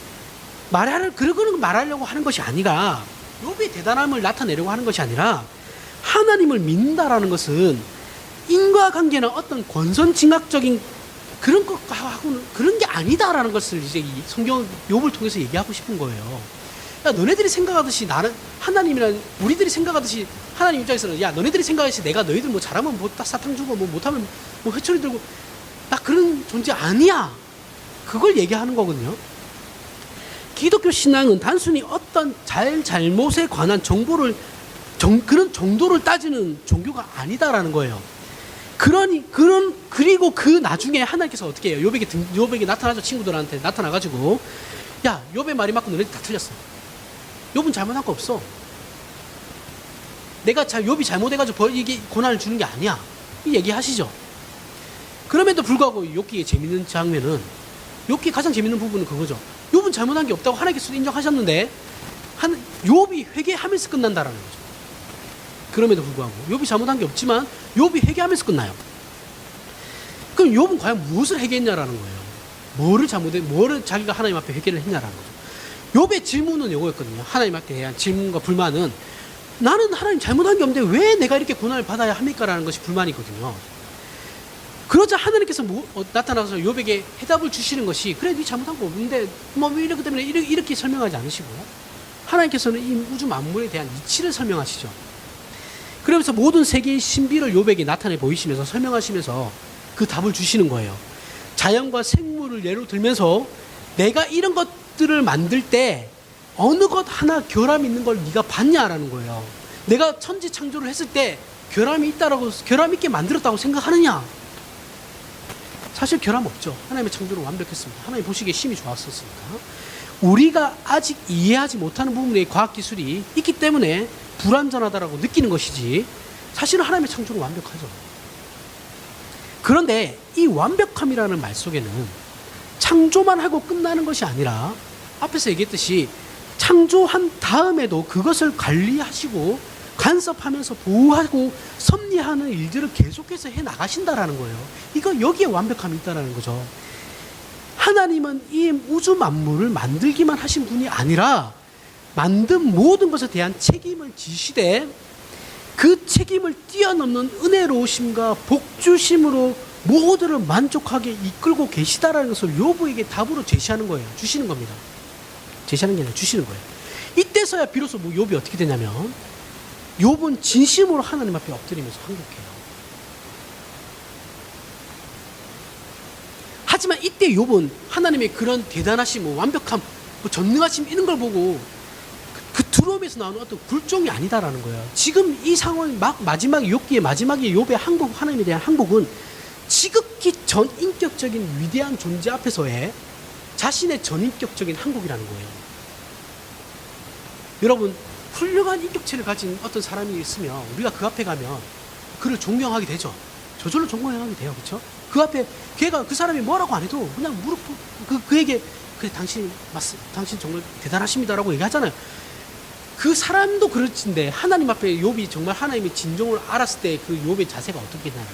그러고는 말하려고 하는 것이 아니라 욥의 대단함을 나타내려고 하는 것이 아니라 하나님을 믿는다라는 것은 인과관계나 어떤 권선징악적인 그런 것하고는 그런 게 아니다라는 것을 이제 이 성경 욥을 통해서 얘기하고 싶은 거예요. 야, 너네들이 생각하듯이 나는 하나님이란 우리들이 생각하듯이 하나님 입장에서는 야 너네들이 생각하듯이 내가 너희들 잘하면 딱 사탕 주고 못하면 회초리 들고 나 그런 존재 아니야. 그걸 얘기하는 거거든요. 기독교 신앙은 단순히 어떤 잘못에 관한 정보를 그런 정도를 따지는 종교가 아니다라는 거예요. 그리고 그 나중에 하나님께서 어떻게 해요? 욥에게 나타나죠. 친구들한테 나타나가지고 야 욥의 말이 맞고 너네들 다 틀렸어. 욥은 잘못한 거 없어. 욥이 잘못해가지고 이게 고난을 주는 게 아니야. 이 얘기하시죠. 그럼에도 불구하고 욥기의 재밌는 장면은 욥기 가장 재밌는 부분은 그거죠. 욥은 잘못한 게 없다고 하나님께서 인정하셨는데 욥이 회개하면서 끝난다라는 거죠. 그럼에도 불구하고 욥이 잘못한 게 없지만 욥이 회개하면서 끝나요. 그럼 욥은 과연 무엇을 회개했냐라는 거예요. 뭐를 자기가 하나님 앞에 회개를 했냐라는 거죠. 욥의 질문은 이거였거든요. 하나님 앞에 대한 질문과 불만은 나는 하나님 잘못한 게 없는데 왜 내가 이렇게 고난을 받아야 합니까? 라는 것이 불만이거든요. 그러자 하나님께서 나타나서 욥에게 해답을 주시는 것이, 그래 네 잘못한 거 없는데 뭐 이렇기 때문에 이렇게 설명하지 않으시고, 하나님께서는 이 우주 만물에 대한 이치를 설명하시죠. 그러면서 모든 세계의 신비를 욥에게 나타내 보이시면서 설명하시면서 그 답을 주시는 거예요. 자연과 생물을 예로 들면서 내가 이런 것들을 만들 때 어느 것 하나 결함이 있는 걸 네가 봤냐라는 거예요. 내가 천지 창조를 했을 때 결함이 있게 만들었다고 생각하느냐? 사실 결함 없죠. 하나님의 창조는 완벽했습니다. 하나님 보시기에 심히 좋았었으니까. 우리가 아직 이해하지 못하는 부분의 과학기술이 있기 때문에 불완전하다라고 느끼는 것이지, 사실은 하나님의 창조는 완벽하죠. 그런데 이 완벽함이라는 말 속에는 창조만 하고 끝나는 것이 아니라, 앞에서 얘기했듯이 창조한 다음에도 그것을 관리하시고 간섭하면서 보호하고 섭리하는 일들을 계속해서 해 나가신다라는 거예요. 여기에 완벽함이 있다라는 거죠. 하나님은 이 우주 만물을 만들기만 하신 분이 아니라 만든 모든 것에 대한 책임을 지시되, 그 책임을 뛰어넘는 은혜로우심과 복주심으로 모두를 만족하게 이끌고 계시다라는 것을 욥에게 답으로 제시하는 거예요. 주시는 겁니다. 제시하는 게 아니라 주시는 거예요. 이때서야 비로소 욥이 어떻게 되냐면, 욥은 진심으로 하나님 앞에 엎드리면서 항복해요. 하지만 이때 욥은 하나님의 그런 대단하심, 완벽함, 전능하심 이런 걸 보고 그 두려움에서 나오는 어떤 굴종이 아니다라는 거예요. 지금 이 상황 마지막에 욥기의 마지막에 욥의 항복, 하나님에 대한 항복은 지극히 전인격적인 위대한 존재 앞에서의 자신의 전인격적인 항복이라는 거예요. 여러분, 훌륭한 인격체를 가진 어떤 사람이 있으면 우리가 그 앞에 가면 그를 존경하게 되죠. 저절로 존경하게 돼요. 그렇죠? 그 앞에 그 사람이 뭐라고 안 해도 그냥 그에게 그래 당신 정말 대단하십니다라고 얘기하잖아요. 그 사람도 그렇지인데 하나님 앞에 욥이 정말 하나님의 진정을 알았을 때 그 욥의 자세가 어떻게 되나요?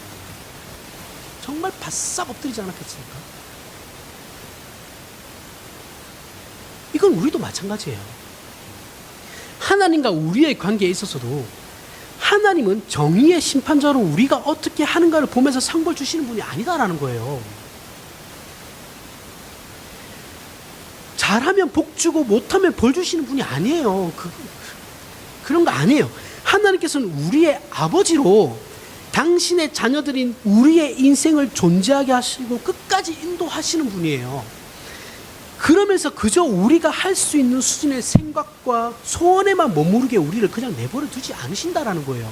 정말 바싹 엎드리지 않았겠습니까? 이건 우리도 마찬가지예요. 하나님과 우리의 관계에 있어서도 하나님은 정의의 심판자로 우리가 어떻게 하는가를 보면서 상벌 주시는 분이 아니다라는 거예요. 잘하면 복 주고 못하면 벌 주시는 분이 아니에요. 그런 거 아니에요. 하나님께서는 우리의 아버지로 당신의 자녀들인 우리의 인생을 존재하게 하시고 끝까지 인도하시는 분이에요. 그러면서 그저 우리가 할 수 있는 수준의 생각과 소원에만 머무르게 우리를 그냥 내버려 두지 않으신다라는 거예요.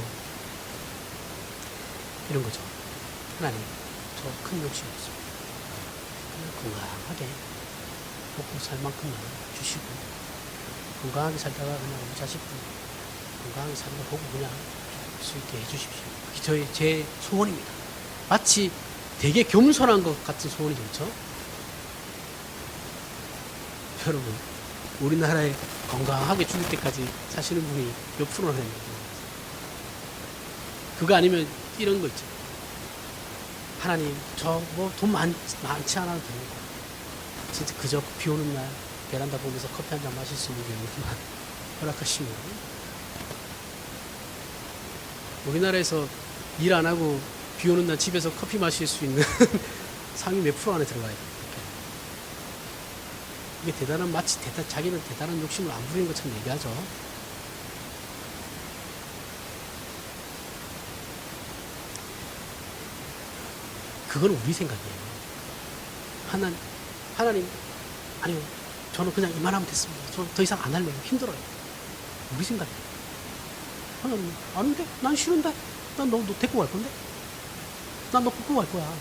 이런 거죠. 하나님, 저 큰 욕심 없습니다. 그냥 건강하게 먹고 살 만큼만 주시고, 건강하게 살다가 그냥 우리 자식들 건강하게 사는 거 보고 그냥 수 있게 해주십시오. 제 소원입니다. 마치 되게 겸손한 것 같은 소원이죠. 그렇죠? 여러분, 우리나라에 건강하게 죽을 때까지 사시는 분이 몇 프로나 됩니까? 그거 아니면 이런 거 있죠. 하나님, 저 뭐 돈 많지 않아도 됩니다. 진짜 그저 비 오는 날 베란다 보면서 커피 한 잔 마실 수 있는 경우만 허락하시면, 우리나라에서 일 안 하고 비 오는 날 집에서 커피 마실 수 있는 상위 몇 프로 안에 들어가야 돼요. 이게 자기는 대단한 욕심을 안 부리는 것처럼 얘기하죠. 그건 우리 생각이에요. 하나님, 아니요, 저는 그냥 이만하면 됐습니다. 저 더 이상 안 할래요. 힘들어요. 우리 생각이에요. 하나님, 아닌데? 난 싫은데? 난 너 데리고 갈 건데? 난 너 데리고 갈 거야.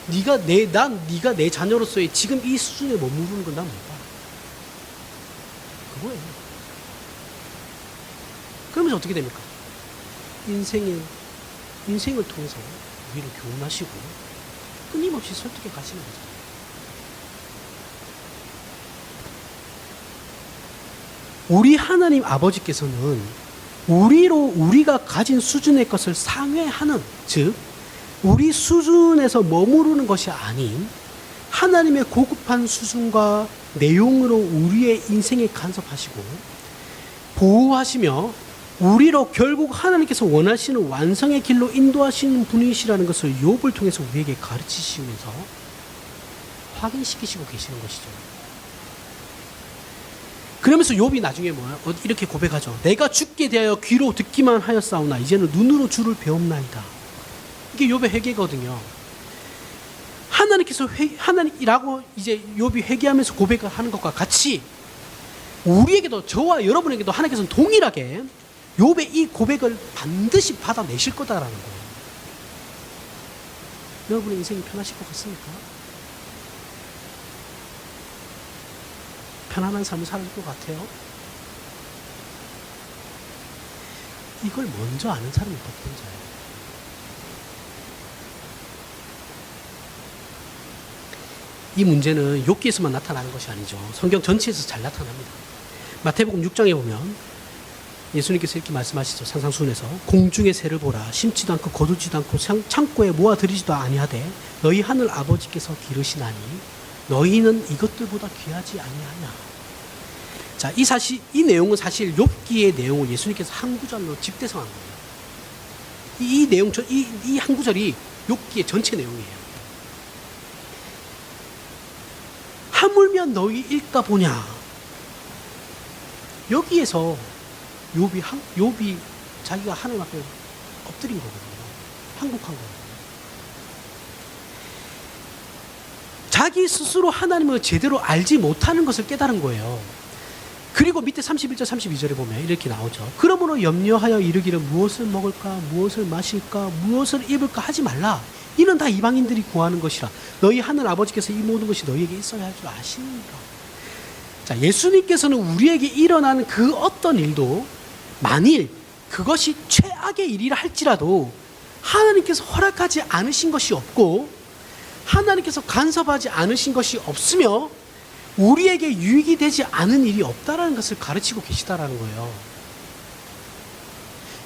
네가 내 자녀로서의 지금 이 수준에 머무르는 건 난 못 봐. 그거예요. 그러면서 어떻게 됩니까? 인생을 통해서 우리를 교훈하시고 끊임없이 설득해 가시는 거죠. 우리 하나님 아버지께서는 우리가 가진 수준의 것을 상회하는, 즉 우리 수준에서 머무르는 것이 아닌 하나님의 고급한 수준과 내용으로 우리의 인생에 간섭하시고 보호하시며 우리로 결국 하나님께서 원하시는 완성의 길로 인도하시는 분이시라는 것을 욥을 통해서 우리에게 가르치시면서 확인시키시고 계시는 것이죠. 그러면서 욥이 나중에 뭐야? 이렇게 고백하죠. 내가 죽게 대하여 귀로 듣기만 하였사오나 이제는 눈으로 주를 배움나이다. 이게 욥의 회개거든요. 하나님께서 하나님이라고 이제 욥이 회개하면서 고백을 하는 것과 같이 우리에게도, 저와 여러분에게도 하나님께서는 동일하게 욥의 이 고백을 반드시 받아내실 거다라는 거예요. 여러분의 인생이 편하실 것 같습니까? 편안한 삶을 살을 것 같아요? 이걸 먼저 아는 사람이 복권자예요. 이 문제는 욥기에서만 나타나는 것이 아니죠. 성경 전체에서 잘 나타납니다. 마태복음 6장에 보면 예수님께서 이렇게 말씀하시죠. 산상수훈에서 공중의 새를 보라. 심지도 않고 거두지도 않고 창고에 모아들이지도 아니하되 너희 하늘 아버지께서 기르시나니 너희는 이것들보다 귀하지 아니하냐. 자, 이 내용은 사실 욥기의 내용을 예수님께서 한 구절로 집대성한 거예요. 이 내용, 이 한 구절이 욥기의 전체 내용이에요. 하물며 너희 일까 보냐. 여기에서 욥이 자기가 하나님 앞에 엎드린 거거든요. 항복한 거거든요. 자기 스스로 하나님을 제대로 알지 못하는 것을 깨달은 거예요. 그리고 밑에 31절 32절에 보면 이렇게 나오죠. 그러므로 염려하여 이르기를 무엇을 먹을까 무엇을 마실까 무엇을 입을까 하지 말라. 이는 다 이방인들이 구하는 것이라. 너희 하늘 아버지께서 이 모든 것이 너희에게 있어야 할 줄 아시느니라. 자, 예수님께서는 우리에게 일어나는 그 어떤 일도 만일 그것이 최악의 일이라 할지라도 하나님께서 허락하지 않으신 것이 없고 하나님께서 간섭하지 않으신 것이 없으며 우리에게 유익이 되지 않은 일이 없다라는 것을 가르치고 계시다라는 거예요.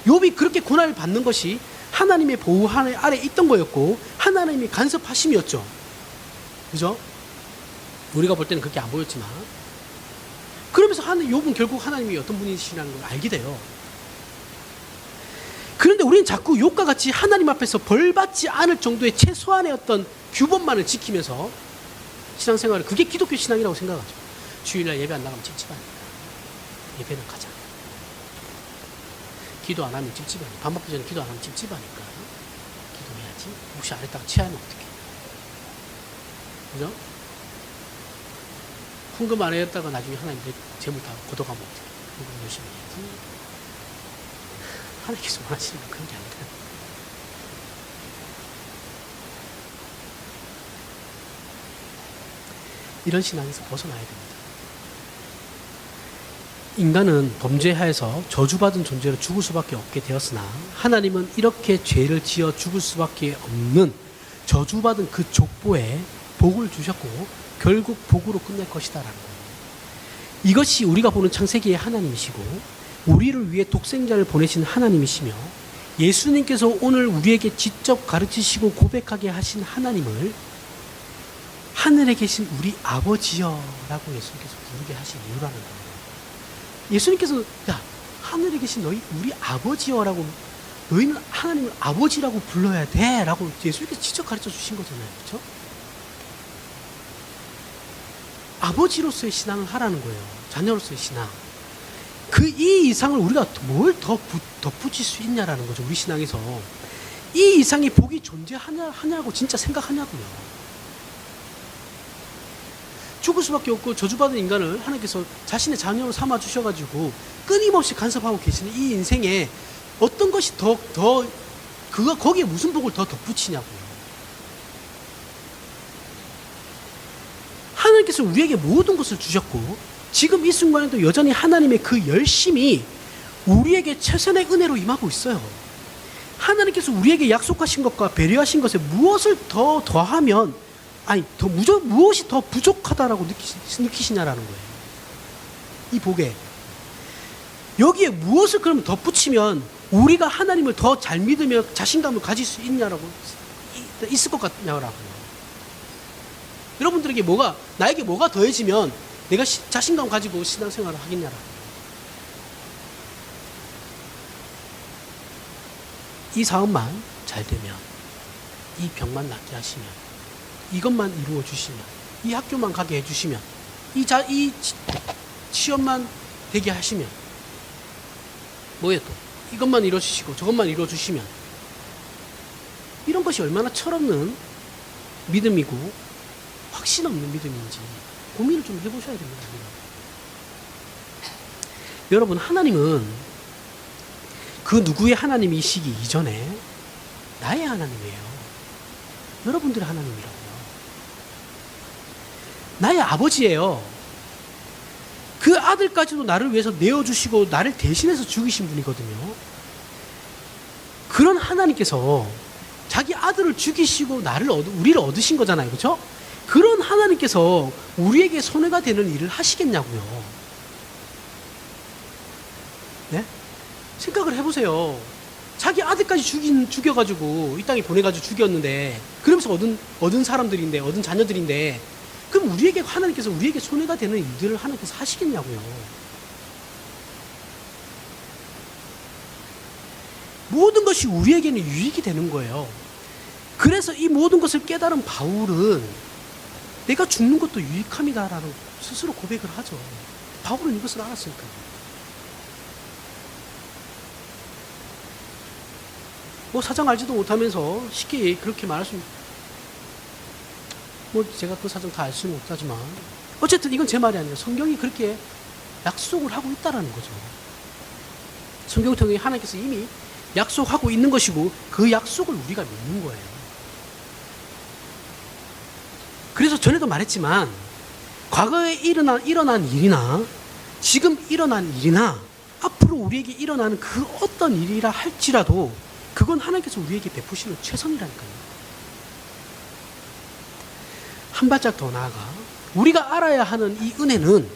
욥이 그렇게 고난을 받는 것이 하나님의 보호 아래 있던 거였고 하나님이 간섭하심이었죠. 그죠? 우리가 볼 때는 그렇게 안 보였지만 그러면서 욥은 결국 하나님이 어떤 분이시라는 걸 알게 돼요. 그런데 우리는 자꾸 욥과 같이 하나님 앞에서 벌받지 않을 정도의 최소한의 어떤 규범만을 지키면서 신앙생활을, 그게 기독교 신앙이라고 생각하죠. 주일날 예배 안 나가면 찝찝하니까 예배는 가자. 기도 안 하면 찝찝하니까, 밥 먹기 전에 기도 안 하면 찝찝하니까 기도해야지. 혹시 안 했다가 취하면 어떡해. 그죠? 헌금 안 했다가 나중에 하나님 내 재물 다 걷어가면 어떡해. 헌금 열심히 해야지. 하나님께서 원하시는 건 그런 게 아니라 이런 신앙에서 벗어나야 됩니다. 인간은 범죄하에서 저주받은 존재로 죽을 수밖에 없게 되었으나 하나님은 이렇게 죄를 지어 죽을 수밖에 없는 저주받은 그 족보에 복을 주셨고 결국 복으로 끝낼 것이다라는 거예요. 이것이 우리가 보는 창세기의 하나님이시고 우리를 위해 독생자를 보내신 하나님이시며 예수님께서 오늘 우리에게 직접 가르치시고 고백하게 하신 하나님을 하늘에 계신 우리 아버지여라고 예수님께서 부르게 하신 이유라는 거예요. 예수님께서 야, 하늘에 계신 너희 우리 아버지여라고, 너희는 하나님을 아버지라고 불러야 돼 라고 예수님께서 직접 가르쳐 주신 거잖아요. 그렇죠? 아버지로서의 신앙을 하라는 거예요. 자녀로서의 신앙. 이 이상을 우리가 뭘 더 덧붙일 수 있냐라는 거죠. 우리 신앙에서 이 이상의 복이 존재하냐고 진짜 생각하냐고요. 죽을 수밖에 없고 저주받은 인간을 하나님께서 자신의 자녀로 삼아 주셔가지고 끊임없이 간섭하고 계시는 이 인생에 어떤 것이 거기에 무슨 복을 더 덧붙이냐고요. 하나님께서 우리에게 모든 것을 주셨고 지금 이 순간에도 여전히 하나님의 그 열심이 우리에게 최선의 은혜로 임하고 있어요. 하나님께서 우리에게 약속하신 것과 배려하신 것에 무엇을 더 더하면 무엇이 더 부족하다라고 느끼시냐라는 거예요. 이 복에. 여기에 무엇을 그럼 덧붙이면 우리가 하나님을 더 잘 믿으며 자신감을 가질 수 있을 것 같냐라고. 여러분들에게 나에게 뭐가 더해지면 내가 자신감 가지고 신앙생활을 하겠냐라고. 이 사업만 잘 되면, 이 병만 낫게 하시면, 이것만 이루어 주시면, 이 학교만 가게 해주시면, 이 취업만 되게 하시면, 뭐예요 또? 이것만 이루어 주시고 저것만 이루어 주시면, 이런 것이 얼마나 철없는 믿음이고 확신 없는 믿음인지 고민을 좀 해보셔야 됩니다. 여러분, 하나님은 그 누구의 하나님이시기 이전에 나의 하나님이에요. 여러분들의 하나님이라고요. 나의 아버지예요. 그 아들까지도 나를 위해서 내어주시고 나를 대신해서 죽이신 분이거든요. 그런 하나님께서 자기 아들을 죽이시고 우리를 얻으신 거잖아요. 그렇죠? 그런 하나님께서 우리에게 손해가 되는 일을 하시겠냐고요. 네? 생각을 해보세요. 자기 아들까지 죽여가지고 이 땅에 보내가지고 죽였는데, 그러면서 얻은 사람들인데, 얻은 자녀들인데, 그럼 하나님께서 우리에게 손해가 되는 일들을 하나님께서 하시겠냐고요. 모든 것이 우리에게는 유익이 되는 거예요. 그래서 이 모든 것을 깨달은 바울은 내가 죽는 것도 유익함이다라는 스스로 고백을 하죠. 바울은 이것을 알았으니까요. 뭐 사정 알지도 못하면서 쉽게 그렇게 말할 수, 뭐 제가 그 사정 다 알 수는 없다지만 어쨌든 이건 제 말이 아니라 성경이 그렇게 약속을 하고 있다라는 거죠. 성경을 통해 하나님께서 이미 약속하고 있는 것이고 그 약속을 우리가 믿는 거예요. 그래서 전에도 말했지만 과거에 일어난 일이나 지금 일어난 일이나 앞으로 우리에게 일어나는 그 어떤 일이라 할지라도 그건 하나님께서 우리에게 베푸시는 최선이라니까요. 한 발짝 더 나아가 우리가 알아야 하는 이 은혜는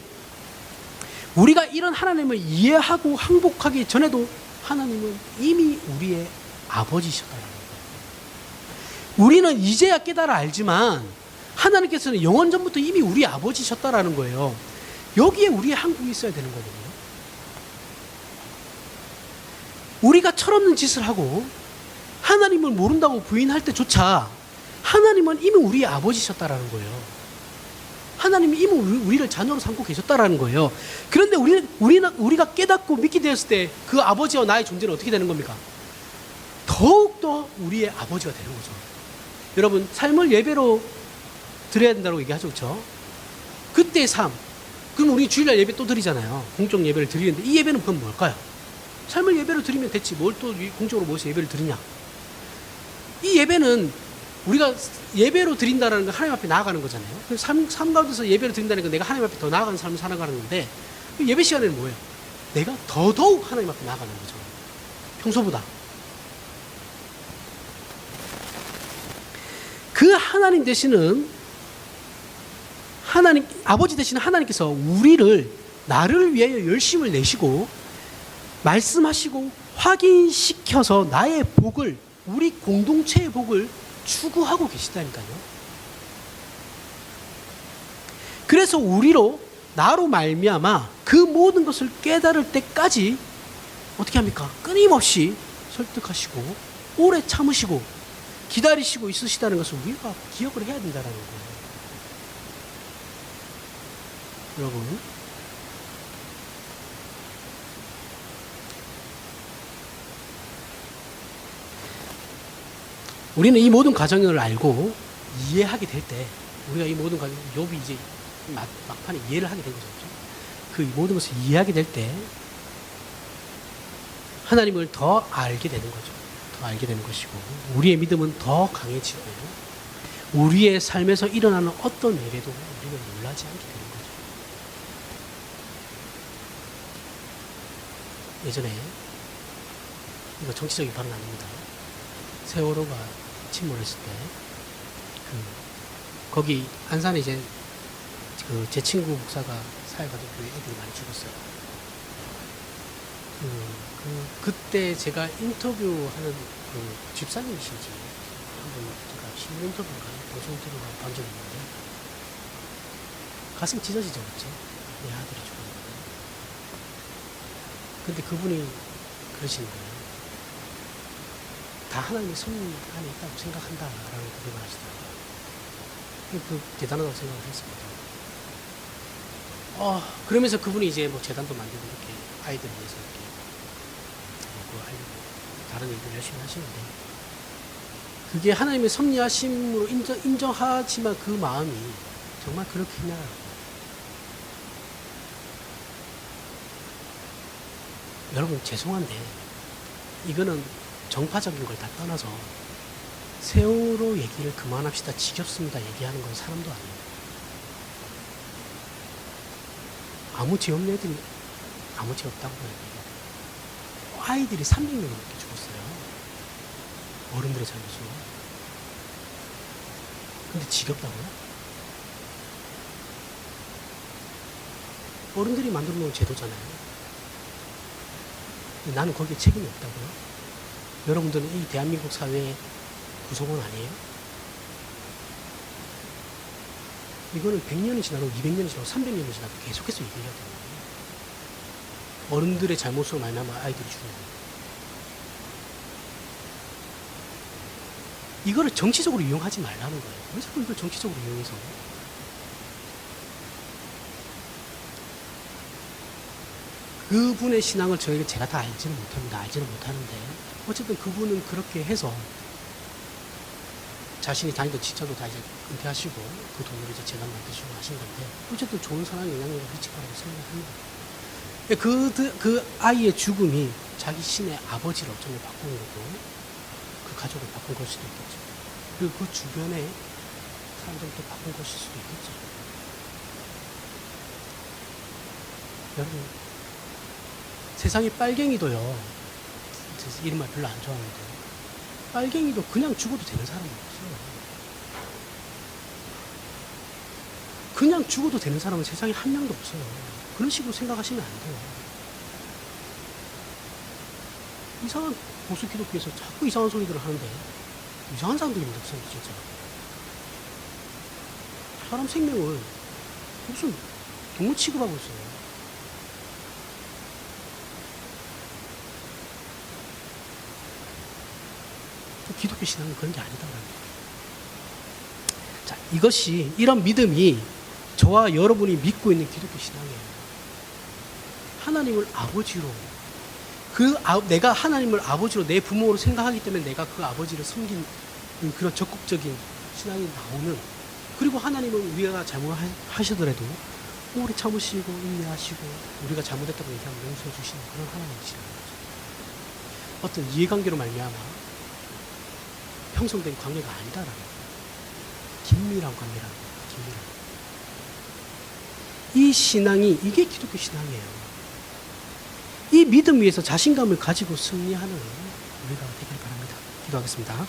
우리가 이런 하나님을 이해하고 항복하기 전에도 하나님은 이미 우리의 아버지셨다는 거예요. 우리는 이제야 깨달아 알지만 하나님께서는 영원 전부터 이미 우리 아버지셨다라는 거예요. 여기에 우리의 항복이 있어야 되는 거거든요. 우리가 철없는 짓을 하고 하나님을 모른다고 부인할 때조차 하나님은 이미 우리의 아버지셨다라는 거예요. 하나님이 이미 우리를 자녀로 삼고 계셨다라는 거예요. 그런데 우리가 깨닫고 믿게 되었을 때 그 아버지와 나의 존재는 어떻게 되는 겁니까? 더욱더 우리의 아버지가 되는 거죠. 여러분, 삶을 예배로 드려야 된다고 얘기하죠. 그렇죠? 그때의 삶. 그럼 우리 주일날 예배 또 드리잖아요. 공적 예배를 드리는데 이 예배는 그건 뭘까요? 삶을 예배로 드리면 됐지. 뭘 또 공적으로 모여서 예배를 드리냐? 이 예배는 우리가 예배로 드린다는 건 하나님 앞에 나아가는 거잖아요. 삶 가운데서 예배로 드린다는 건 내가 하나님 앞에 더 나아가는 삶을 살아가는 건데, 예배 시간에는 뭐예요? 내가 더더욱 하나님 앞에 나아가는 거죠. 평소보다. 그 하나님 되시는 아버지 되시는 하나님께서 나를 위하여 열심을 내시고 말씀하시고 확인시켜서 나의 복을, 우리 공동체의 복을 추구하고 계시다니까요. 그래서 나로 말미암아 그 모든 것을 깨달을 때까지 어떻게 합니까? 끊임없이 설득하시고 오래 참으시고 기다리시고 있으시다는 것을 우리가 기억을 해야 된다는 거예요. 여러분, 우리는 이 모든 과정을 알고 이해하게 될 때, 우리가 이 모든 과정, 욥이 이제 막판에 이해를 하게 된 거죠. 그 모든 것을 이해하게 될 때 하나님을 더 알게 되는 거죠. 더 알게 되는 것이고, 우리의 믿음은 더 강해지고, 우리의 삶에서 일어나는 어떤 일에도 우리는 놀라지 않게 되는 거죠. 예전에, 이거 정치적인 발언 아닙니다. 세월호가 침몰했을 때, 거기 안산에 이제 제 친구 목사가 사역하던 교회 애들이 많이 죽었어요. 그때 제가 인터뷰하는 집사님이신지 한번 제가 신문 인터뷰인가 방송 인터뷰가 본 적이 있는데 가슴이 찢어지죠, 그렇죠? 내 아들이 죽었는데. 근데 그분이 그러시는 거예요. 다 하나님의 섭리 안에 있다고 생각한다라는 고백을 하시더라고요. 그 대단하다고 생각을 했습니다. 그러면서 그분이 이제 뭐 재단도 만들고 이렇게 아이들을 위해서 이렇게 그거 하려고 다른 일들 열심히 하시는데, 그게 하나님의 섭리하심으로 인정하지만 그 마음이 정말 그렇겠냐. 여러분, 죄송한데 이거는 정파적인 걸 다 떠나서 세월호 얘기를 그만합시다, 지겹습니다 얘기하는 건 사람도 아니에요. 아무 죄 없는 애들이 아무 죄 없다고 얘기해요. 아이들이 300명 넘게 죽었어요. 어른들의 잘못으로. 근데 지겹다고요? 어른들이 만들어 놓은 제도잖아요. 나는 거기에 책임이 없다고요? 여러분들은 이 대한민국 사회의 구성원 아니에요? 이거는 100년이 지나도 200년이 지나도 300년이 지나도 계속해서 얘기해야 돼요. 어른들의 잘못으로 말미암아 아이들이 죽는 거예요. 이거를 정치적으로 이용하지 말라는 거예요. 왜 자꾸 이걸 정치적으로 이용해서? 그분의 신앙을 제가 다 알지는 못합니다. 알지는 못하는데 어쨌든 그분은 그렇게 해서 자신이 다니던 직장도 다 이제 은퇴하시고 그 돈으로 이제 재단 만드시고 하신 건데, 어쨌든 좋은 사람의 영향력을 미칠 거라고 생각합니다. 그 아이의 죽음이 자기 신의 아버지를 어쩌면 바꾼 거고, 그 가족을 바꾼 걸 수도 있겠죠. 그리고 그 주변에 사람들도 바꾼 것일 수도 있겠죠. 여러분, 세상에 빨갱이도요, 이런 말 별로 안 좋아하는데, 빨갱이도 그냥 죽어도 되는 사람은 없어요. 그냥 죽어도 되는 사람은 세상에 한 명도 없어요. 그런 식으로 생각하시면 안 돼요. 이상한 보수 기독교에서 자꾸 이상한 소리들을 하는데, 이상한 사람들입니다, 그 사람들 진짜. 사람 생명을 무슨 동물 취급하고 있어요. 기독교 신앙은 그런 게 아니다라는 거예요. 자, 이런 믿음이 저와 여러분이 믿고 있는 기독교 신앙이에요. 하나님을 아버지로, 내가 하나님을 아버지로 내 부모로 생각하기 때문에 내가 그 아버지를 섬긴 그런 적극적인 신앙이 나오는, 그리고 하나님은 우리가 잘못하시더라도 오래 참으시고 인내하시고 우리가 잘못했다고 얘기하면 용서해 주시는 그런 하나님이시라는 거죠. 어떤 이해관계로 말미암아 형성된 관계가 아니다라는 거예요. 긴밀한 관계라는 거예요. 긴밀한. 이 신앙이, 이게 기독교 신앙이에요. 이 믿음 위에서 자신감을 가지고 승리하는 우리가 되길 바랍니다. 기도하겠습니다.